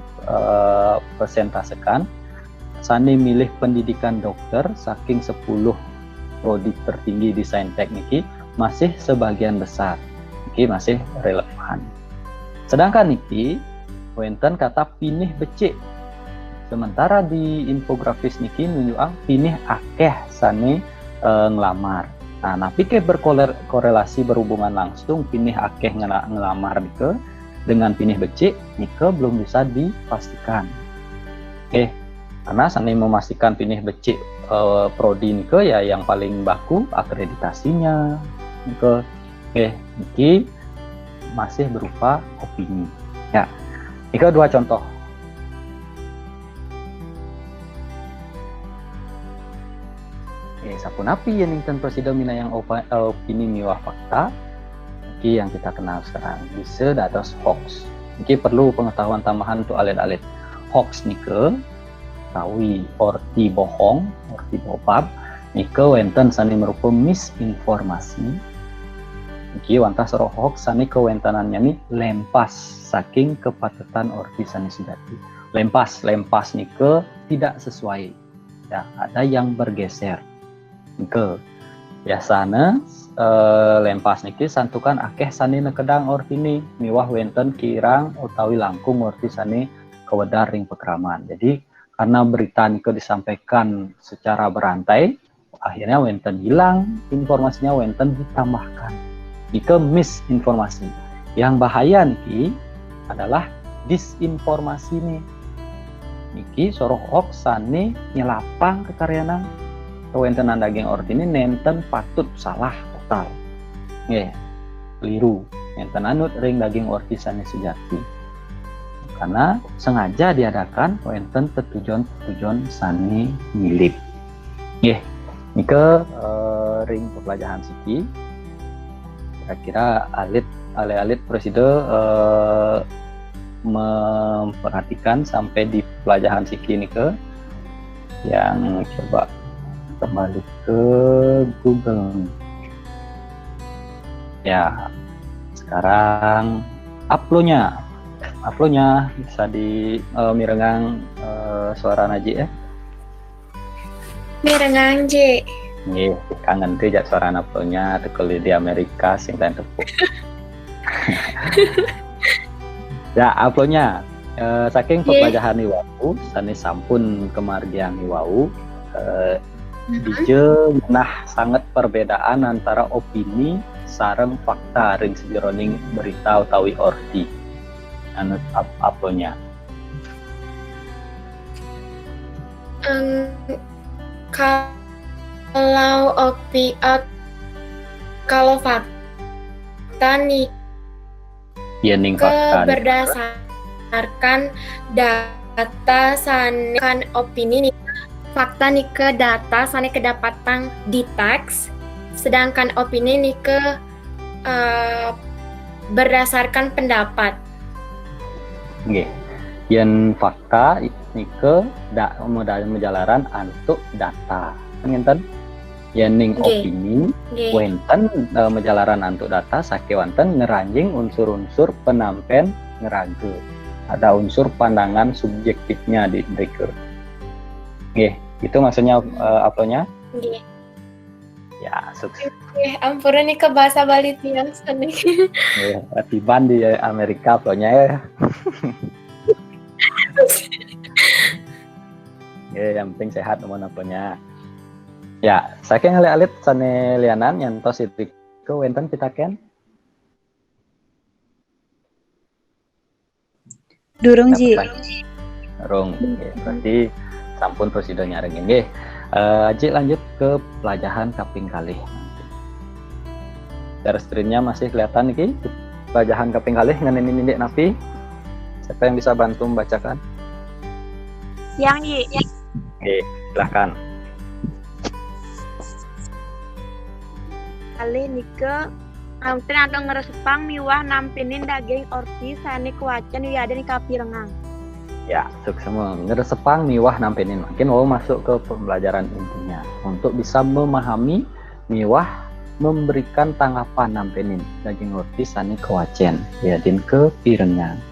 sani milih pendidikan dokter saking 10 prodi tertinggi di saintek niki masih sebagian besar. Niki masih relevan. Sedangkan niki wenten kata pinih becik. Sementara di infografis niki nunjukan pinih akeh sani ngelamar. Nah, napi ke berkorelasi berhubungan langsung pinih akeh ngelamar nike dengan pinih becik nike belum bisa dipastikan. Karena sani memastikan pinih becik prodi nike ya yang paling baku akreditasinya nike. Niki masih berupa opini. Ya, nike 2 contoh. Sapunapi yang ningten presiden mina yang opini miwah fakta ini yang kita kenal sekarang bisa dados hoax. Ini perlu pengetahuan tambahan untuk alit-alit. Hoax nike tawi orti bohong, orti bopap nike wenten sani merupa misinformasi. Niki wantah soro hoax sani kewentanannya nih lempas saking kepatutan orti sani sejati. Lempas nike tidak sesuai. Ya, ada yang bergeser. Nike biasana lempas niki santukan akeh sani nekedang ortini miwah wenten kirang utawi langkung orti sani kewedar ring pekraman. Jadi karena berita nike disampaikan secara berantai, akhirnya wenten hilang informasinya, wenten ditambahkan. Nike misinformasi. Yang bahaya niki adalah disinformasi nih. Niki soro hoax sani nyelapang kekaryanan kewentenan daging ortini nenten patut salah total. Keliru. Nenten anut ring daging orti sani sejati. Karena sengaja diadakan wenten tujuan sani milip. Nike ring pelajaran siki. Kira-kira alit presiden memperhatikan sampai di pelajaran siki nike yang coba kembali ke Google. Ya, sekarang uploadnya bisa di mirengang suara Naji ya. Mirengang J. Nggih, kangen teh jak suara uploadnya tekeli di Amerika sing lain tepuk. Ya, uploadnya saking pembelajaran niwau sani sampun kemargian niwau Dije nah sangat perbedaan antara opini sareng fakta ring sejeroning berita utawi orti anu uploadnya. Kalau fakta nih fakta berdasarkan data kan opini nih. Fakta nih ke data sana kedapatan di teks, sedangkan opini nih ke berdasarkan pendapat. Yang fakta nih ke menjalaran untuk data. Ngenten? Yang opini wenten menjalaran untuk data sake wenten ngeranjing unsur-unsur penampen ngerage. Ada unsur pandangan subjektifnya di mereka. Itu maksudnya apanya? Ya, sukses. Ampura nih ke bahasa Bali tiang seni. Tiban di Amerika apanya ya. Yang penting sehat nomor apanya. Ya, saking alit-alit sane lianan yang tos itu wenten pitaken. Durung Ji. Durung. Berarti sampun presidennya rengin. Aji lanjut ke pelajaran kaping kalih. Share screen-nya masih kelihatan nih. Pelajaran kaping kalih ngenin ini Nafi. Siapa yang bisa bantu membacakan? Yang Yi. Silahkan. Kali nike Ramtin atau ngeresepang miwah nampinin daging orti sani kuacan wiada ni kapi rengang. Ya, suksema ngeresepang miwah nampenin makin mau masuk ke pembelajaran intinya untuk bisa memahami miwah memberikan tanggapan nampenin daging roti sani kewacen ya din ke pirengan.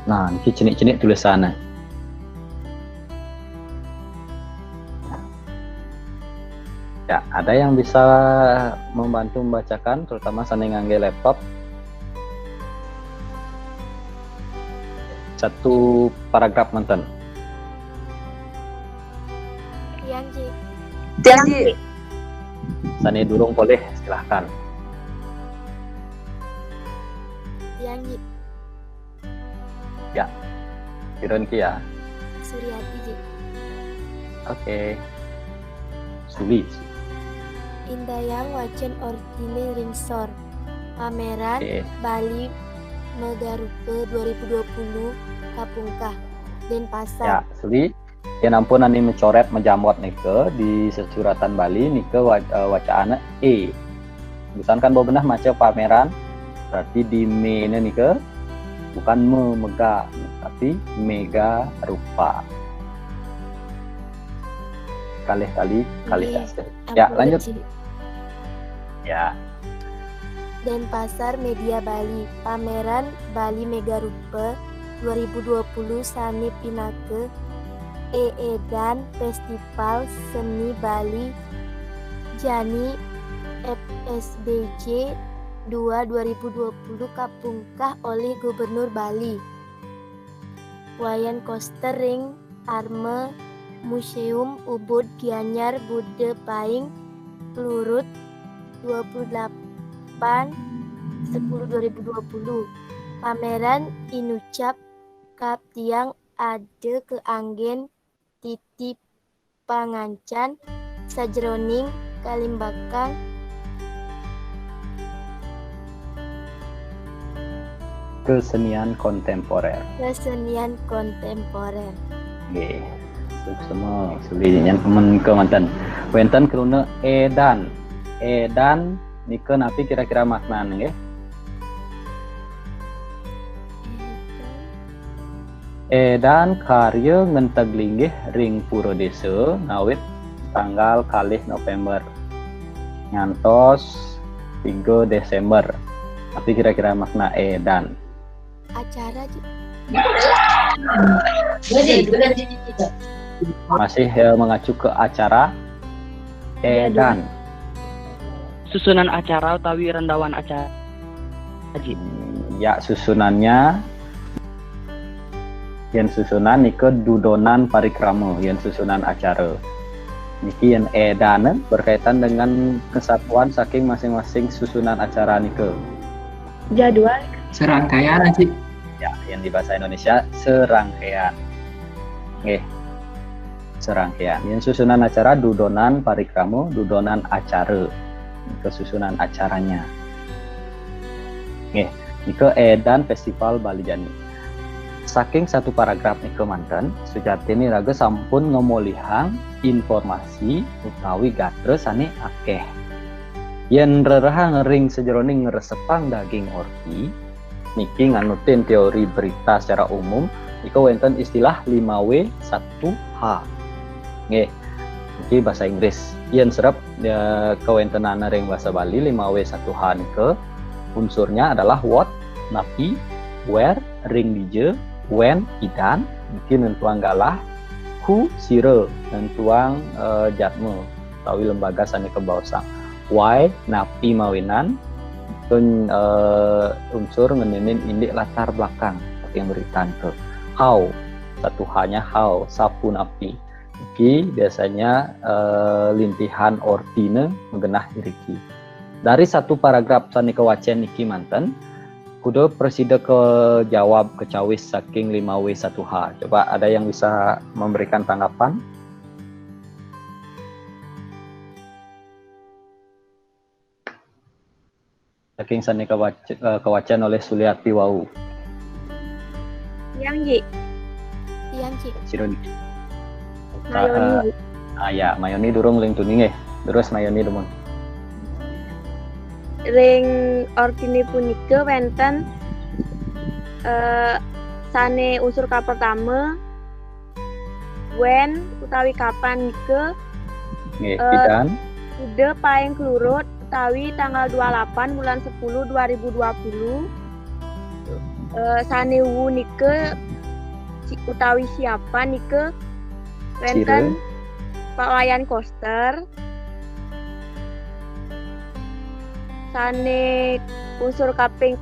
Nah, ini cenik-cenik tulisannya. Ya, ada yang bisa membantu membacakan, terutama sani ngangge laptop. Satu paragraf mantan. Yang Ji. Janji. Sani durung boleh, silahkan. Yang Ji. Piren ki ya. Suryati Ji. Oke. Suli. Indayang Wacan Ortine Ringsor. Pameran Oke. Bali Megarupe 2020 Kapungkah Ya, Denpasar. Suli. Ya ampun ani mencoret menjamot nike di sesuratan Bali nike wacaana E. Tulisan kan bawa benah maca pameran. Berarti di me nike bukan mega tapi mega rupa. Kali Iya. Ya, Ampun, lanjut. Ji. Ya, Denpasar Media Bali. Pameran Bali Megarupe 2020 Sani Pinake dan Festival Seni Bali Jani FSBJ 2020 Kapungkah oleh Gubernur Bali. Wayan Koster Ring Arme Museum Ubud Gianyar Bude Paing Pelurut 28/10/2020. Pameran Inucap Kap Tiang Ade Keanggen Titi Pangancan Sajroning Kalimbakang kesenian kontemporer. Kesenian Kontemporer. Oke. Semua sulinya temen ke mantan. Wenten keruna edan nike napi kira-kira makna nggih. Edan karya ngentaglinggih ring pura desa ngawit tanggal kalih November ngantos 3 Desember. Tapi kira-kira makna edan. Acara Ji. Masih mengacu ke acara edan. Susunan acara utawi rendawan acara. Ji. Ya, susunannya yen susunan nike dudonan parikrama, yen susunan acara. Niki yen edan berkaitan dengan kesatuan saking masing-masing susunan acara nike. Jadwal. Serangkaian Ji. Ya, yang di bahasa Indonesia serangkaian. Nggih. Serangkaian. Yen susunan acara dudonan parikrama, dudonan acara. Kesusunan acaranya. Nggih, nike edan Festival Bali Jani. Saking satu paragraf nike manten, Sujatini raga sampun ngomolihang informasi utawi gatre sane akeh. Yen rerah ngering sejeroning ngeresepang daging orki, niki nganutin teori berita secara umum, nike wonten istilah 5W1H. Nggih, niki bahasa Inggris. Yen serap ya, kewentenan ring bahasa Bali 5W1H nike unsurnya adalah what, napi, where, ring dije, when, idan, mungkin nentuang galah, who, sire, nentuang jatme, tawi lembaga sani kebausang, why, napi mawinan, itu unsur ngenenin indik latar belakang yang beritan ke how, satu hanya how, sapu napi, iki biasanya lintihan ortine menggenah iriki. Dari satu paragraf sani kewacen niki manten, kudu presida ke jawab kecawis saking 5W1H. Coba ada yang bisa memberikan tanggapan? Saking sani kewacen oleh Suliati Wau. Yang Ji. Yang Ji. Sirun. Mayoni. Ya, mayoni durung ling tuning terus mayoni demon. Ring ortine punika wenten sane unsur ka pertama when utawi kapan nike Nggih, pidan. ide paling kelurut utawi tanggal 28 bulan 10 2020. Sane wu nike utawi siapa nike wenten Pak Wayan Koster. Sane unsur kaping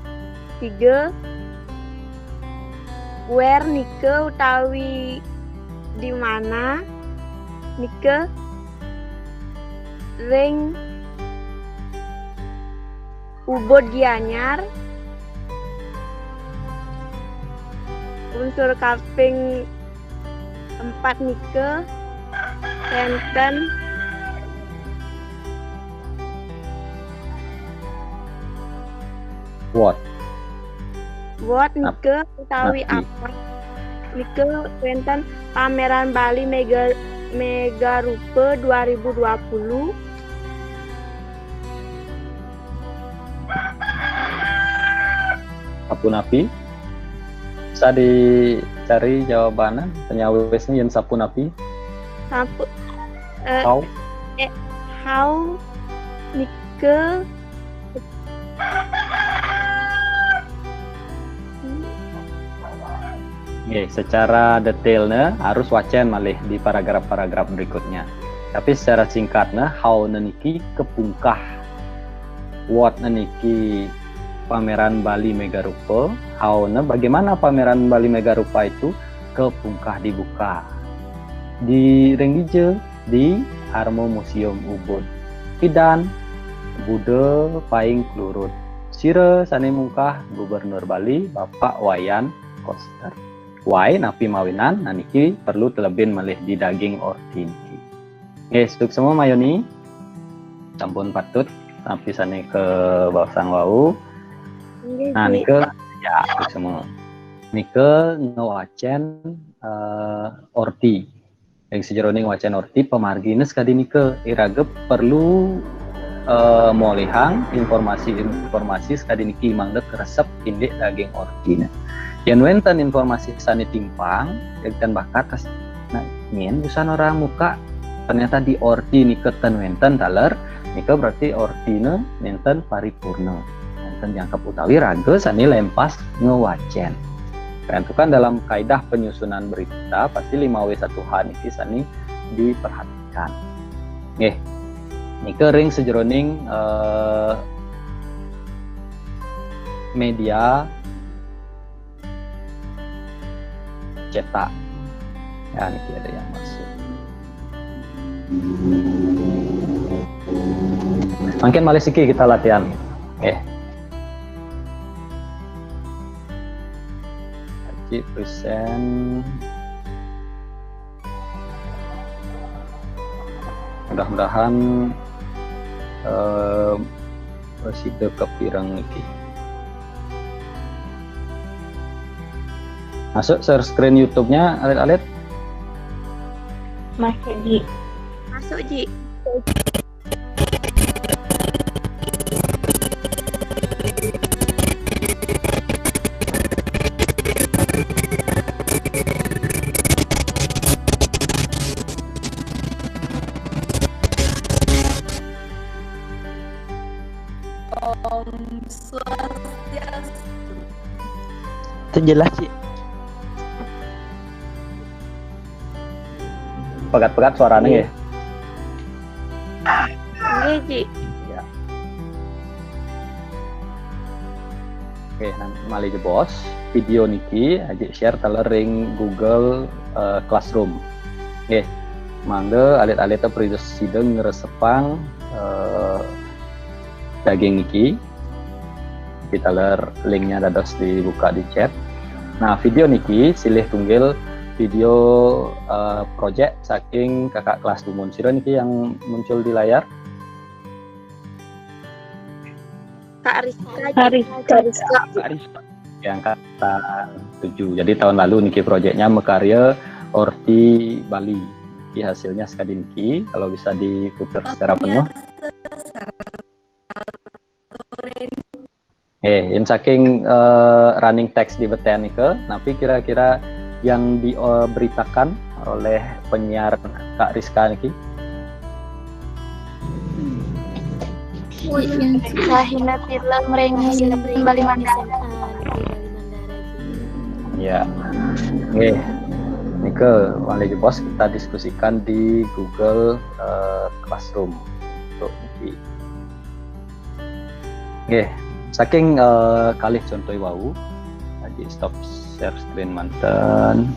3 where nike utawi di mana nike ring Ubud Gianyar. Unsur kaping 4 nike wenten What? What nike utawi Napi. apa nike wenten pameran Bali Mega Rupa 2020. Sapu napi. Bisa dicari jawabannya penyawisnya yang sapu napi. Sampu How? how nike Oke, secara detailnya harus wacen malih di paragraf-paragraf berikutnya. Tapi secara singkatnya, how niki kepungkah, what niki pameran Bali Mega Rupa, how bagaimana pameran Bali Mega Rupa itu kepungkah dibuka di Renggije di Armo Museum Ubud. Pidan Bude Paing Klurut. Sire sane mungkah Gubernur Bali Bapak Wayan Koster. Wai napi mawinan naniki perlu telebin malih di daging orti niki. Oke, stuk semua mayoni. Sampun patut tapi sane ke bawasang wau. Nah, nike ya stuk semua. Nike ngewacen orti. Yang sejeroning wacen orti pemargines kadi nike irage perlu molihang informasi sekadi niki mangga resep indek daging orti. Yang wenten informasi sani timpang, dan bakat kas nah nyen busan orang muka ternyata di orti nike ten wenten taler nike berarti ortine nenten paripurna nenten jangkep utawi raga sani lempas ngewacen. Dan itu kan dalam kaidah penyusunan berita pasti 5W1H niki sani diperhatikan. Nggih. Nike ring sejeroning media cetak. Ya, ini ada yang masuk. Mungkin malih siki kita latihan. Oke. Haji present. Mudah-mudahan preside kepirang niki. Masuk share screen YouTube-nya, Alit-alit. Masuk Ji. masuk Ji. Itu jelas sih. Pegat-pegat suaranya ya. Nggih Ji. Ya. Oke, nanti malih bos. Video niki aja share talering Google Classroom. Oke, mangga alit-alita sideng ngeresepang daging niki. Kita linknya dados dibuka di chat. Nah, video niki silih tunggil video project saking kakak kelas Dumun Sira niki yang muncul di layar. Kak Rizka. Kak Rizka. Yang angkatan 7. Jadi tahun lalu niki proyeknya mekarya Orti Bali. Niki hasilnya sekali niki kalau bisa diputar secara penuh. Yang saking running text di beten ke, tapi kira-kira yang diberitakan oleh penyiar Kak Rizka niki. Sahina film ring Bali Mandara. Ya. Oke. Nike Wali Bos kita diskusikan di Google Classroom untuk niki. Oke. Saking kalih contoh wau lagi stop share screen manten.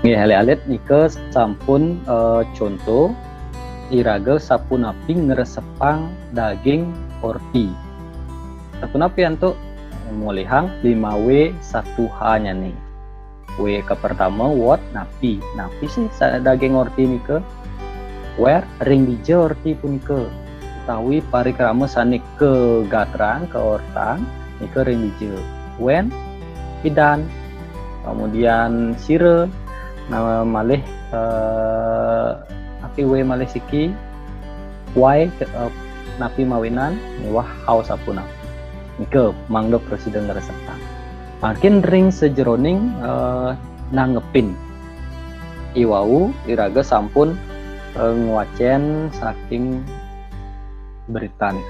Nggih alit nike sampun contoh iraga sapunapi ngresepang daging orti. Sapunapi antuk mulihang 5W 1H nya nih. W ke pertama what napi sih daging orti nike where ring bija orti punika utawi parikrama sanik ke gatrang ke ortang nike ring bija when idan kemudian sire nama malih api w malih siki y napi mawinan wah haus apuna nike mangdo presiden resepang. Makin ring sejeroning nanggepin iwau iraga sampun nguacen saking berita nih.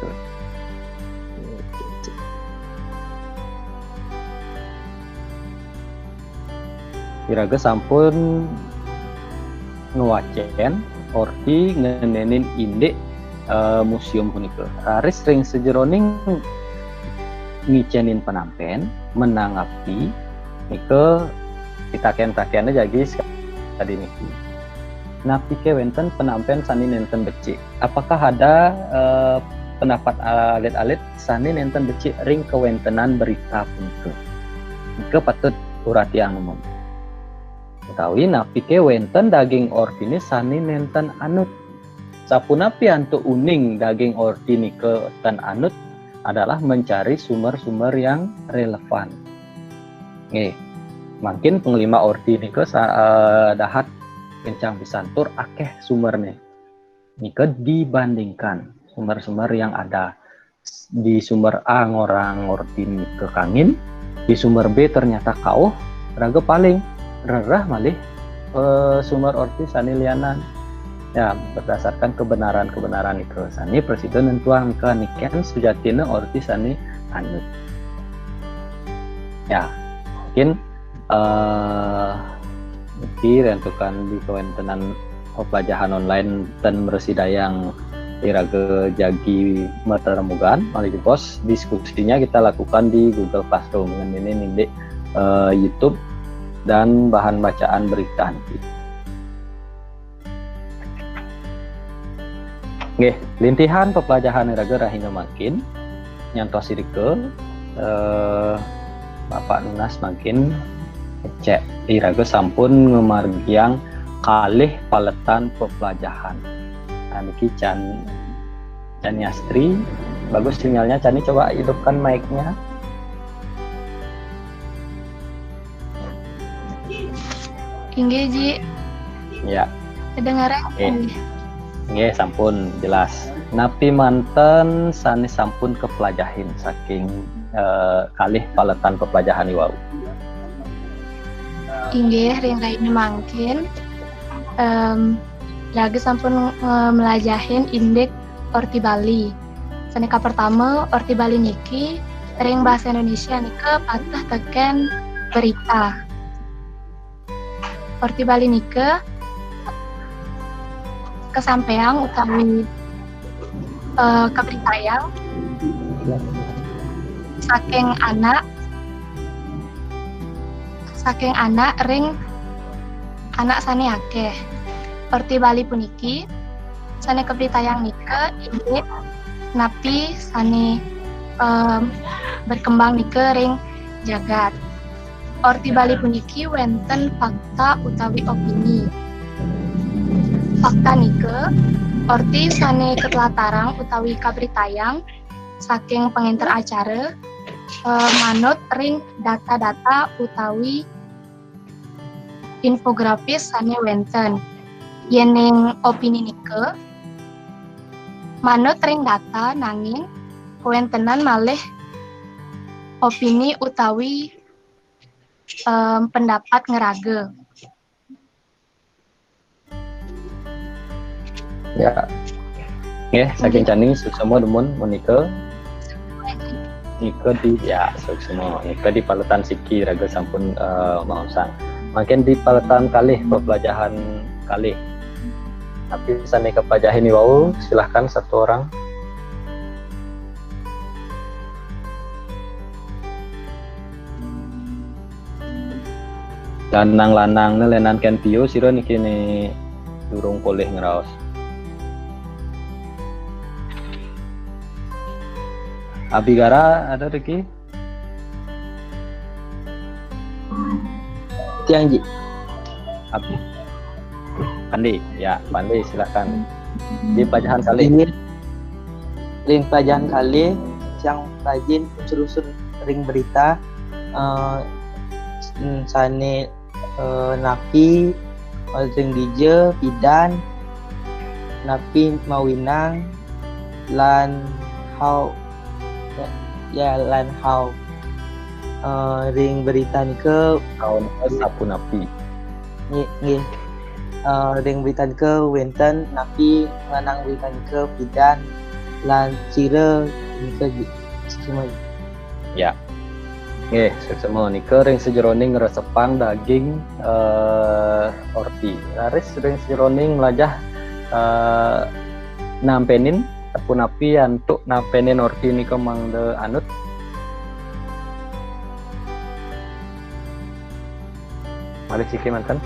Iraga sampun nguacen orti ngenenin indek museum punika. Aris ring sejeroning ngicenin penampen menanggapi nike kita takiannya jadi tadi niki napi ke wenten penampen sani nenten becik apakah ada pendapat alit-alit sani nenten becik ring kewentenan berita punike nike patut urati umum utawi napi ke wenten daging ortine sani nenten anut sapunapi antu uning daging ortine ke ten anut adalah mencari sumber-sumber yang relevan. Makin penglima orti nike dahat kencang pisantur akeh sumbernya. Nike dibandingkan sumber-sumber yang ada di sumber A ngorang orti nike kangin, di sumber B ternyata kauh, raga paling rerah malih sumber orti sani lianan. Ya, berdasarkan kebenaran itu sani presiden nentuang ke niken sujatina orti sani anut. Ya, mungkin rentukan di kewentenan pelajaran online dan meresidayang iraga jagi meteremugan malih bos diskusinya kita lakukan di Google Classroom dengan ini YouTube dan bahan bacaan berita nanti. Nggih, lintihan pepelajaran iraga rahina makin nyantos irike Bapak Nunas makin cek iraga sampun ngemargiang kalih paletan pepelajaran. Nah, niki Can Yastri, bagus sinyalnya Cani, coba hidupkan mic-nya. Inggih Ji. Ya. Kedengaran? Nggih, sampun jelas. Napi manten sani sampun kepelajahin saking kalih paletan pepelajahan iwau. Inggih ring raine mangkin lagi sampun melajahin indek orti Bali. Sanika pertama orti Bali niki ring bahasa Indonesia nika patah teken berita. Orti Bali nika kesampean utawi keberitayang saking anak ring anak sane akeh. Orti Bali puniki sane keberitayang nika inggih napi sane berkembang nika ring jagat. Orti Bali puniki wenten fakta utawi opini. Fakta nike orti sane ketelatarang utawi kaberitayang saking penginter acara manut ring data-data utawi infografis sane wenten. Yening opini nike manut ring data nanging kewentenan malih opini utawi pendapat ngerage. Ya. Saking cani semua demun menike. Nike di ya semua. Nike di paletan siki raga sampun mausang. Makin di paletan kalih pelajaran kalih. Tapi sane kepajahin wau, silahkan satu orang. Lanang-lanang nelenan ken pio sira niki ne durung boleh ngeraos. Abigara ada Riki? Tiang Ji. Abi. Pandi, ya Pandi silakan. Di pajahan kali. Ini ring pajahan kali yang rajin unsur-unsur ring berita sane napi ring DJ pidan napi mawinang lan how lan how ring berita nike Kawan sapu napi. nggih ring berita nike wenten napi nganang berita nike pidan lan cire nike semua. Ya. Semua nike ring sejeroning resepang daging orti. Laris ring sejeroning melajah nampenin sapu napi untuk nampenin orti nike mangde anut. Mari ciki mantan.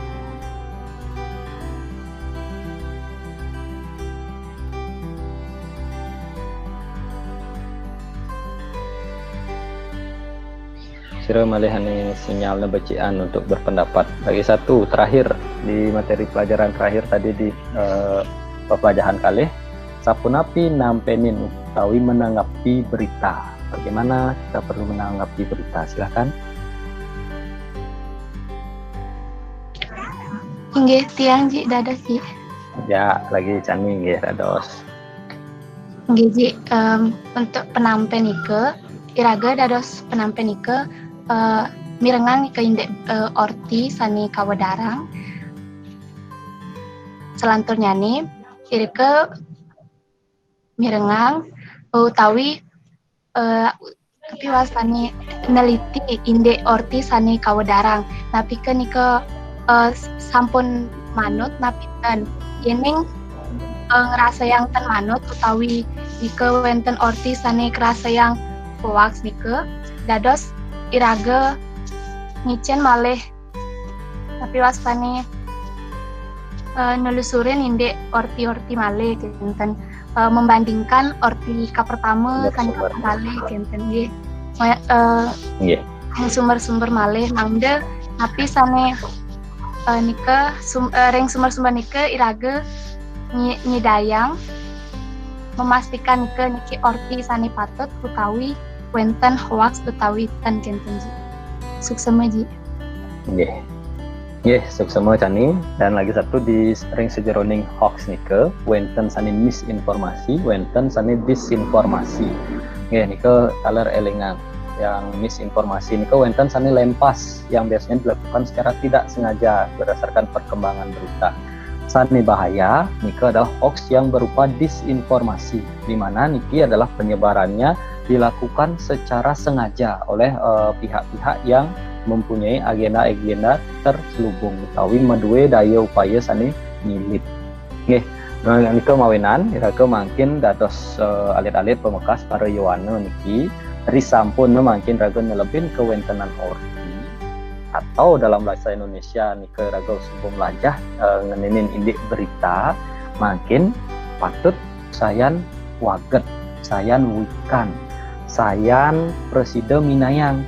Sira malihane sinyalnya bacaan untuk berpendapat. Lagi satu terakhir di materi pelajaran terakhir tadi di pelajaran kali sapu napi nampenin utawi menanggapi berita. Bagaimana kita perlu menanggapi berita? Silakan. Nggih tiang Ji dados Ji. Ya, lagi cani nggih dados. Nggih Ji, untuk penampen ike iraga dados penampen ike mirengang ike indek orti sani kawadarang. Selanturnya nih irike mirengang utawi tapi wasani neliti indek orti sani kawadarang. Napi ke nike sampun manut napiten yening ngerasa yang ten manut utawi nike wenten orti sane kerasa yang hoax nike dados iraga ngicen malih tapi waspane nelusurin indek orti-orti malih kenten membandingkan orti ka pertama kan ka malih kenten nggih sumber-sumber malih mangde tapi sane nike ring sumber-sumber nike iraga nyidayang memastikan niki orti sani patut utawi wenten hoax utawi ten kenten Ji. Suksema Ji. Nggih, suksema cani dan lagi satu di ring sejeroning hoax nike wenten sani misinformasi, wenten sani disinformasi. Nggih nike taler elingan. Yang misinformasi nike wenten sani lempas yang biasanya dilakukan secara tidak sengaja berdasarkan perkembangan berita. Sani bahaya nike adalah hoax yang berupa disinformasi, di mana niki adalah penyebarannya dilakukan secara sengaja oleh pihak-pihak yang mempunyai agenda-agenda terselubung utawi medue daya upaya sani milit. Nggih, nike mawenan iraga mangkin dados alit-alit pemekas para Yohana niki risampun mangkin raga nelebin kewentenan orti atau dalam bahasa Indonesia nike raga sebelum lajah ngenenin indik berita makin patut sayan waget sayan wikan sayan presiden minayang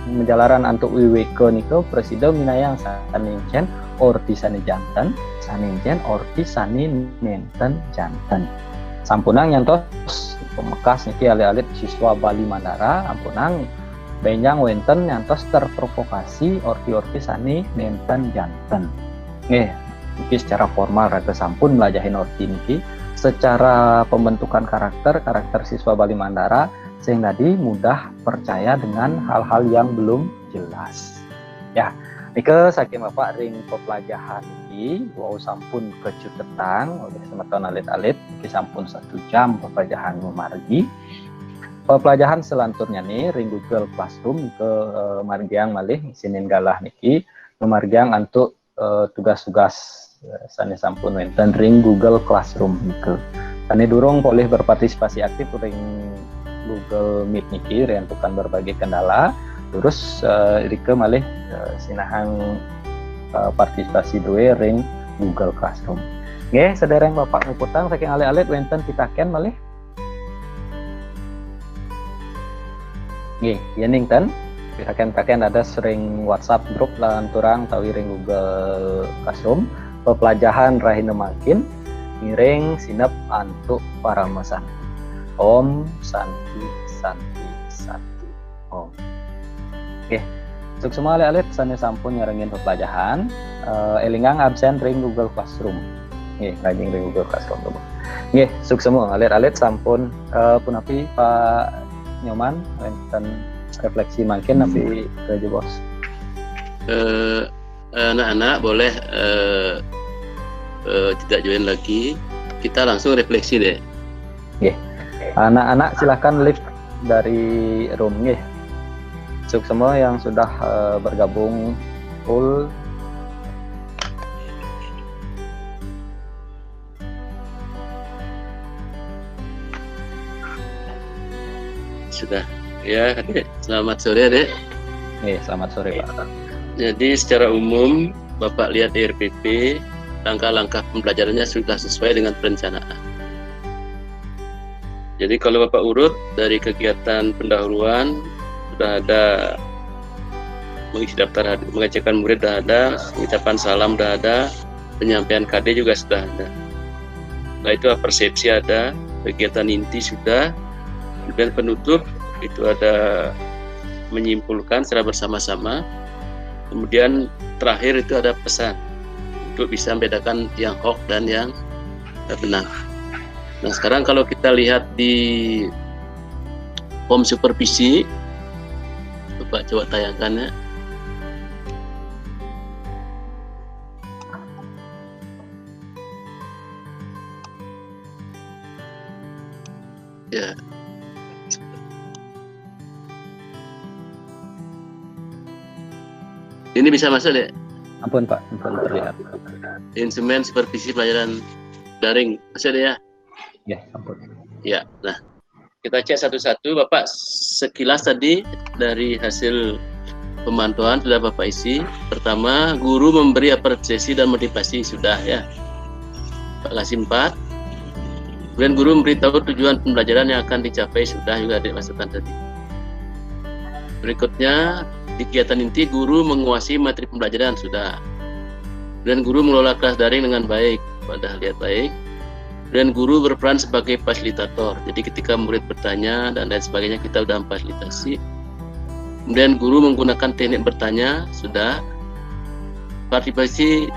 menjalaran untuk wiweke nike presiden minayang saninjen orti sani janten saninjen orti sani nenten janten sampunang nyantos pemekas niki alit-alit siswa Bali Mandara ampunang benjang wenten nyantos terprovokasi orti-orti sani nenten janten. Nggih, iki secara formal rada sampun melajahin orti niki. Secara pembentukan karakter siswa Bali Mandara sehingga tadi mudah percaya dengan hal-hal yang belum jelas. Ya, nike saking Bapak ring pepelajaran iki wau sampun kecutetang oleh semeton alit-alit iki sampun 1 jam pepelajaran memargi. Pepelajaran selanjutnya nih ring Google Classroom ke margiang malih sinin galah niki memargiang untuk tugas-tugas sane sampun wonten ring Google Classroom nike. Sane durung boleh berpartisipasi aktif ring Google Meet niki rentukan berbagai kendala. Terus rike malih sinahang partisipasi dua ring Google Classroom. Nggih, sedereng Bapak nguputang saking alit-alit wonten pitaken malih. Nggih, yen ningten pitaken ada sering WhatsApp grup lan turang tawi ring Google Classroom. Pepelajaran rahina makin miring sinep antuk para mesan. Om Santi Santi Santi Om. Oke, untuk semua alit-alit sane sampun nyarengin pepelajaran. Elingang absen ring Google Classroom. Nggih, rajing ring Google Classroom dulu. Nggih, suk semua alit-alit sampun punapi Pak Nyoman wonten refleksi mangkin napi kerja bos. Anak-anak boleh tidak join lagi, kita langsung refleksi deh. Nggih. Anak-anak silahkan live dari room nggih. Untuk semua yang sudah bergabung full. Sudah. Ya, Dek. Selamat sore, Dek. Nggih, selamat sore, Pak. Jadi secara umum Bapak lihat di RPP langkah-langkah pembelajarannya sudah sesuai dengan perencanaan. Jadi kalau Bapak urut dari kegiatan pendahuluan sudah ada mengisi daftar, mengecekkan murid sudah ada, ucapan salam sudah ada, penyampaian KD juga sudah ada. Nah itu persepsi ada, kegiatan inti sudah, kemudian penutup itu ada menyimpulkan secara bersama-sama, kemudian terakhir itu ada pesan untuk bisa membedakan yang hoax dan yang benar. Nah sekarang kalau kita lihat di form supervisi, coba tayangkan ya. Ini bisa masuk deh. Ampun Pak, ampun terlihat. Instrumen supervisi pelajaran daring, masuk deh ya. Ya, ampun. Ya, nah kita cek satu-satu. Bapak sekilas tadi dari hasil pemantauan sudah Bapak isi. Pertama, guru memberi apresiasi dan motivasi sudah ya. Pak kasih 4. Kemudian guru memberitahu tujuan pembelajaran yang akan dicapai sudah juga ada masukan tadi. Berikutnya di kegiatan inti guru menguasai materi pembelajaran sudah. Dan guru mengelola kelas daring dengan baik, padahal lihat baik. Dan guru berperan sebagai fasilitator. Jadi ketika murid bertanya dan lain sebagainya kita sudah memfasilitasi. Kemudian guru menggunakan teknik bertanya sudah. Partisipasi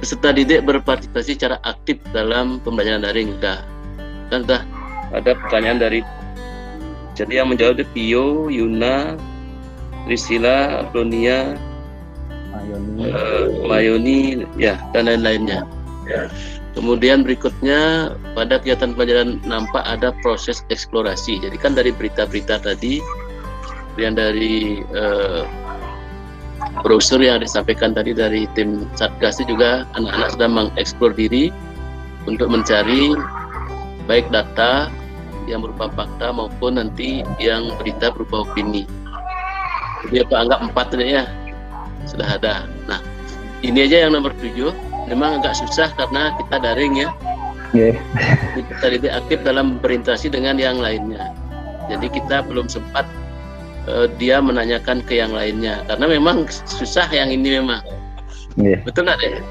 peserta didik berpartisipasi secara aktif dalam pembelajaran daring sudah. Dan sudah ada pertanyaan dari jadi yang menjawab itu Pio, Yuna, Priscilla, Aplonia, Mayoni, ya dan lain-lainnya. Ya. Kemudian berikutnya pada kegiatan pelajaran nampak ada proses eksplorasi. Jadi kan dari berita-berita tadi, kemudian dari brosur yang disampaikan tadi dari tim Satgas itu juga anak-anak sudah mengeksplor diri untuk mencari baik data yang berupa fakta maupun nanti yang berita berupa opini. Jadi apa anggap 4 tadi ya sudah ada. Nah ini aja yang nomor 7. Memang agak susah karena kita daring ya. Yeah. Kita tidak aktif dalam berinteraksi dengan yang lainnya. Jadi kita belum sempat dia menanyakan ke yang lainnya karena memang susah yang ini memang. Yeah. Betul nggak deh?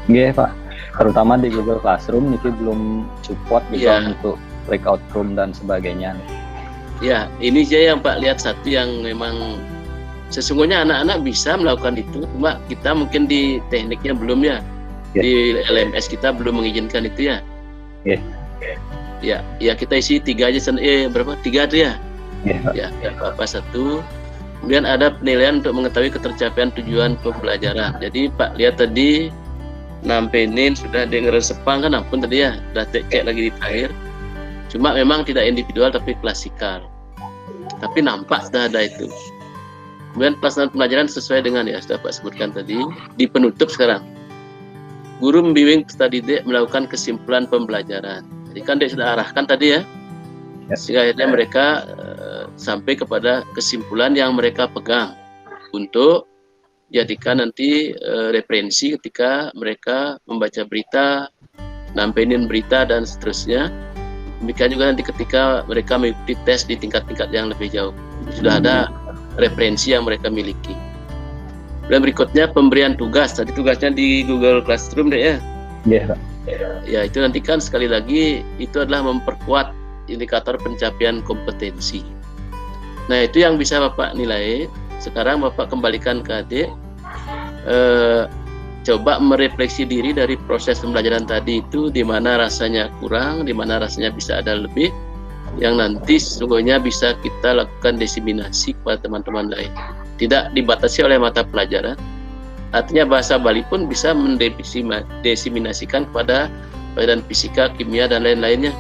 Iya Pak. Terutama di Google Classroom ini belum support gitu untuk breakout room dan sebagainya. Ya, ini saya yang Pak lihat satu yang memang sesungguhnya anak-anak bisa melakukan itu, cuma kita mungkin di tekniknya belum ya. Di LMS kita belum mengizinkan itu ya. Ya kita isi 3 aja, berapa? 3 tuh ya? Ya, apa satu. Kemudian ada penilaian untuk mengetahui ketercapaian tujuan pembelajaran. Jadi Pak lihat tadi nampenin sudah denger sepang kan, ampun tadi ya, sudah cek lagi di akhir. Cuma memang tidak individual tapi klasikal. Tapi nampak sudah ada itu. Kemudian pelaksanaan pembelajaran sesuai dengan ya sudah Pak sebutkan tadi. Di penutup sekarang, guru membimbing peserta didik melakukan kesimpulan pembelajaran. Jadi kan dia sudah arahkan tadi ya, sehingga akhirnya mereka sampai kepada kesimpulan yang mereka pegang untuk jadikan nanti referensi ketika mereka membaca berita, nampenin berita dan seterusnya. Demikian juga nanti ketika mereka mengikuti tes di tingkat-tingkat yang lebih jauh, sudah ada referensi yang mereka miliki. Dan berikutnya pemberian tugas. Tadi tugasnya di Google Classroom deh ya. Ya itu nanti kan sekali lagi itu adalah memperkuat indikator pencapaian kompetensi. Nah itu yang bisa Bapak nilai. Sekarang Bapak kembalikan ke adik. Coba merefleksi diri dari proses pembelajaran tadi itu, di mana rasanya kurang, di mana rasanya bisa ada lebih, yang nanti sesungguhnya bisa kita lakukan diseminasi kepada teman-teman lain. Tidak dibatasi oleh mata pelajaran. Artinya bahasa Bali pun bisa mendeseminasikan kepada pelajaran fisika, kimia dan lain-lainnya.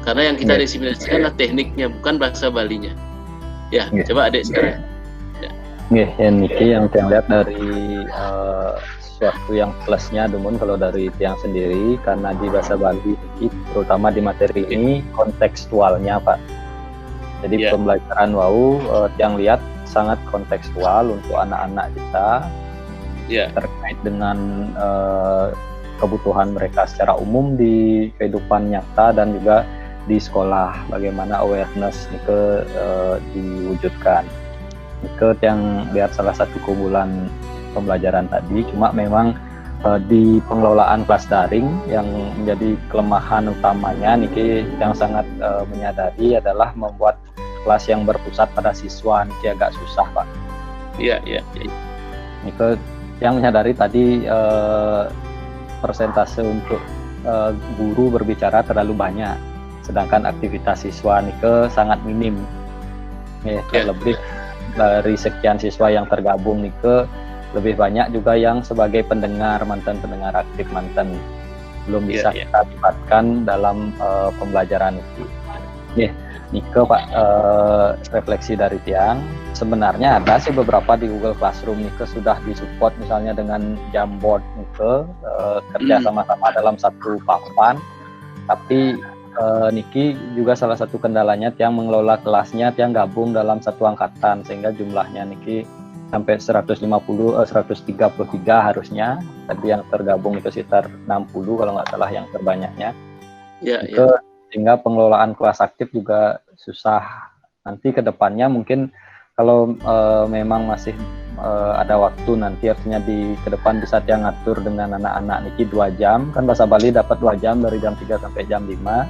Karena yang kita diseminasikan adalah tekniknya, bukan bahasa Balinya. Ya, coba adik sekarang. Niki yang saya lihat dari sesuatu yang plusnya, namun kalau dari tiang sendiri karena di bahasa Bali terutama di materi ini kontekstualnya Pak. Jadi pembelajaran tiang lihat sangat kontekstual untuk anak-anak kita terkait dengan kebutuhan mereka secara umum di kehidupan nyata dan juga di sekolah, bagaimana awareness itu diwujudkan. Itu yang lihat salah satu keunggulan pembelajaran tadi. Cuma memang di pengelolaan kelas daring yang menjadi kelemahan utamanya Niki yang sangat menyadari adalah membuat kelas yang berpusat pada siswa. Niki agak susah Pak. Niki yang menyadari tadi persentase untuk guru berbicara terlalu banyak, sedangkan aktivitas siswa Niki sangat minim. Lebih dari sekian siswa yang tergabung Niki, lebih banyak juga yang sebagai pendengar, mantan pendengar aktif mantan, belum bisa kita libatkan dalam pembelajaran itu. Niki Pak, refleksi dari tiang, sebenarnya ada sih beberapa di Google Classroom Niki sudah disupport misalnya dengan Jamboard Niki, kerja sama-sama dalam satu papan, tapi Niki juga salah satu kendalanya tiang mengelola kelasnya, tiang gabung dalam satu angkatan sehingga jumlahnya Niki sampai 133 harusnya, tapi yang tergabung itu sekitar 60 kalau nggak salah yang terbanyaknya. Sehingga pengelolaan kelas aktif juga susah. Nanti ke depannya mungkin kalau memang masih ada waktu nanti, artinya di ke depan bisa tiang ngatur dengan anak-anak Niki 2 jam, kan bahasa Bali dapat 2 jam dari jam 3 sampai jam 5.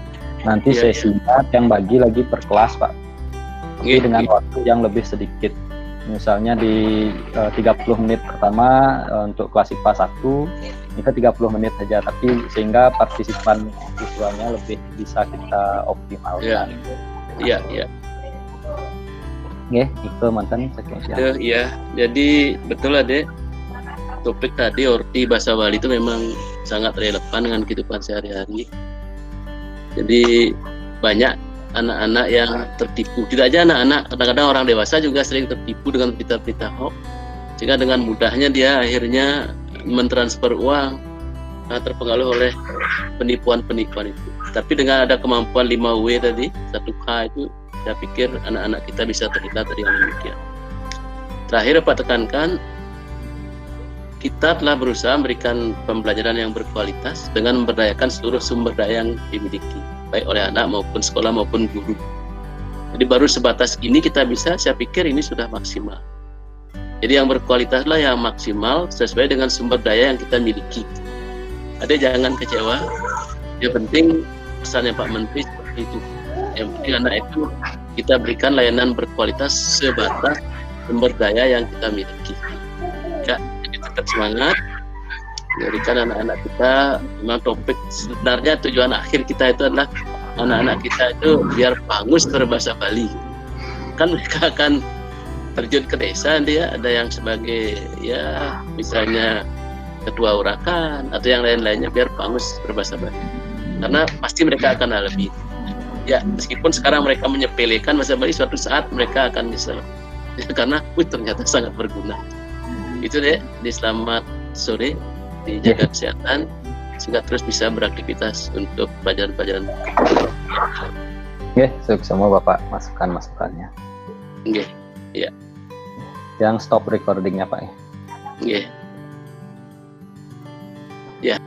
Nanti sesinya tiang bagi lagi per kelas Pak, tapi dengan waktu yang lebih sedikit. Misalnya di 30 menit pertama untuk kelas IPA 1 kita 30 menit saja, tapi sehingga partisipan siswanya lebih bisa kita optimalkan. Itu mantan sekian. Jadi betul Dek, topik tadi orti bahasa Bali itu memang sangat relevan dengan kehidupan sehari-hari. Jadi banyak anak-anak yang tertipu. Tidak aja anak-anak, kadang-kadang orang dewasa juga sering tertipu dengan berita-berita hoax. Sehingga dengan mudahnya dia akhirnya mentransfer uang, terpengaruh oleh penipuan-penipuan itu. Tapi dengan ada kemampuan 5W tadi, 1K itu, saya pikir anak-anak kita bisa terhindar dari yang demikian. Terakhir Pak tekankan, kita telah berusaha memberikan pembelajaran yang berkualitas dengan memberdayakan seluruh sumber daya yang dimiliki, baik oleh anak maupun sekolah maupun guru. Jadi baru sebatas ini kita bisa, saya pikir ini sudah maksimal. Jadi yang berkualitaslah yang maksimal sesuai dengan sumber daya yang kita miliki. Ada jangan kecewa. Yang penting pesannya Pak Menteri seperti itu. Yang penting anak itu kita berikan layanan berkualitas sebatas sumber daya yang kita miliki. Ya, jadi tetap semangat menjadikan anak-anak kita. Memang topik sebenarnya tujuan akhir kita itu adalah anak-anak kita itu biar pangus berbahasa Bali. Kan mereka akan terjun ke desa, dia ada yang sebagai ya misalnya ketua urakan atau yang lain-lainnya biar pangus berbahasa Bali. Karena pasti mereka akan alami. Ya, meskipun sekarang mereka menyepelekan bahasa Bali, suatu saat mereka akan nyesel. Ya, karena ternyata sangat berguna. Itu deh, di selamat sore, dijaga kesehatan sehingga terus bisa beraktivitas untuk pelajaran-pelajaran. Oke, sukses semua Bapak masukannya. Oke, iya. Yang stop recordingnya Pak ya. Oke. Ya.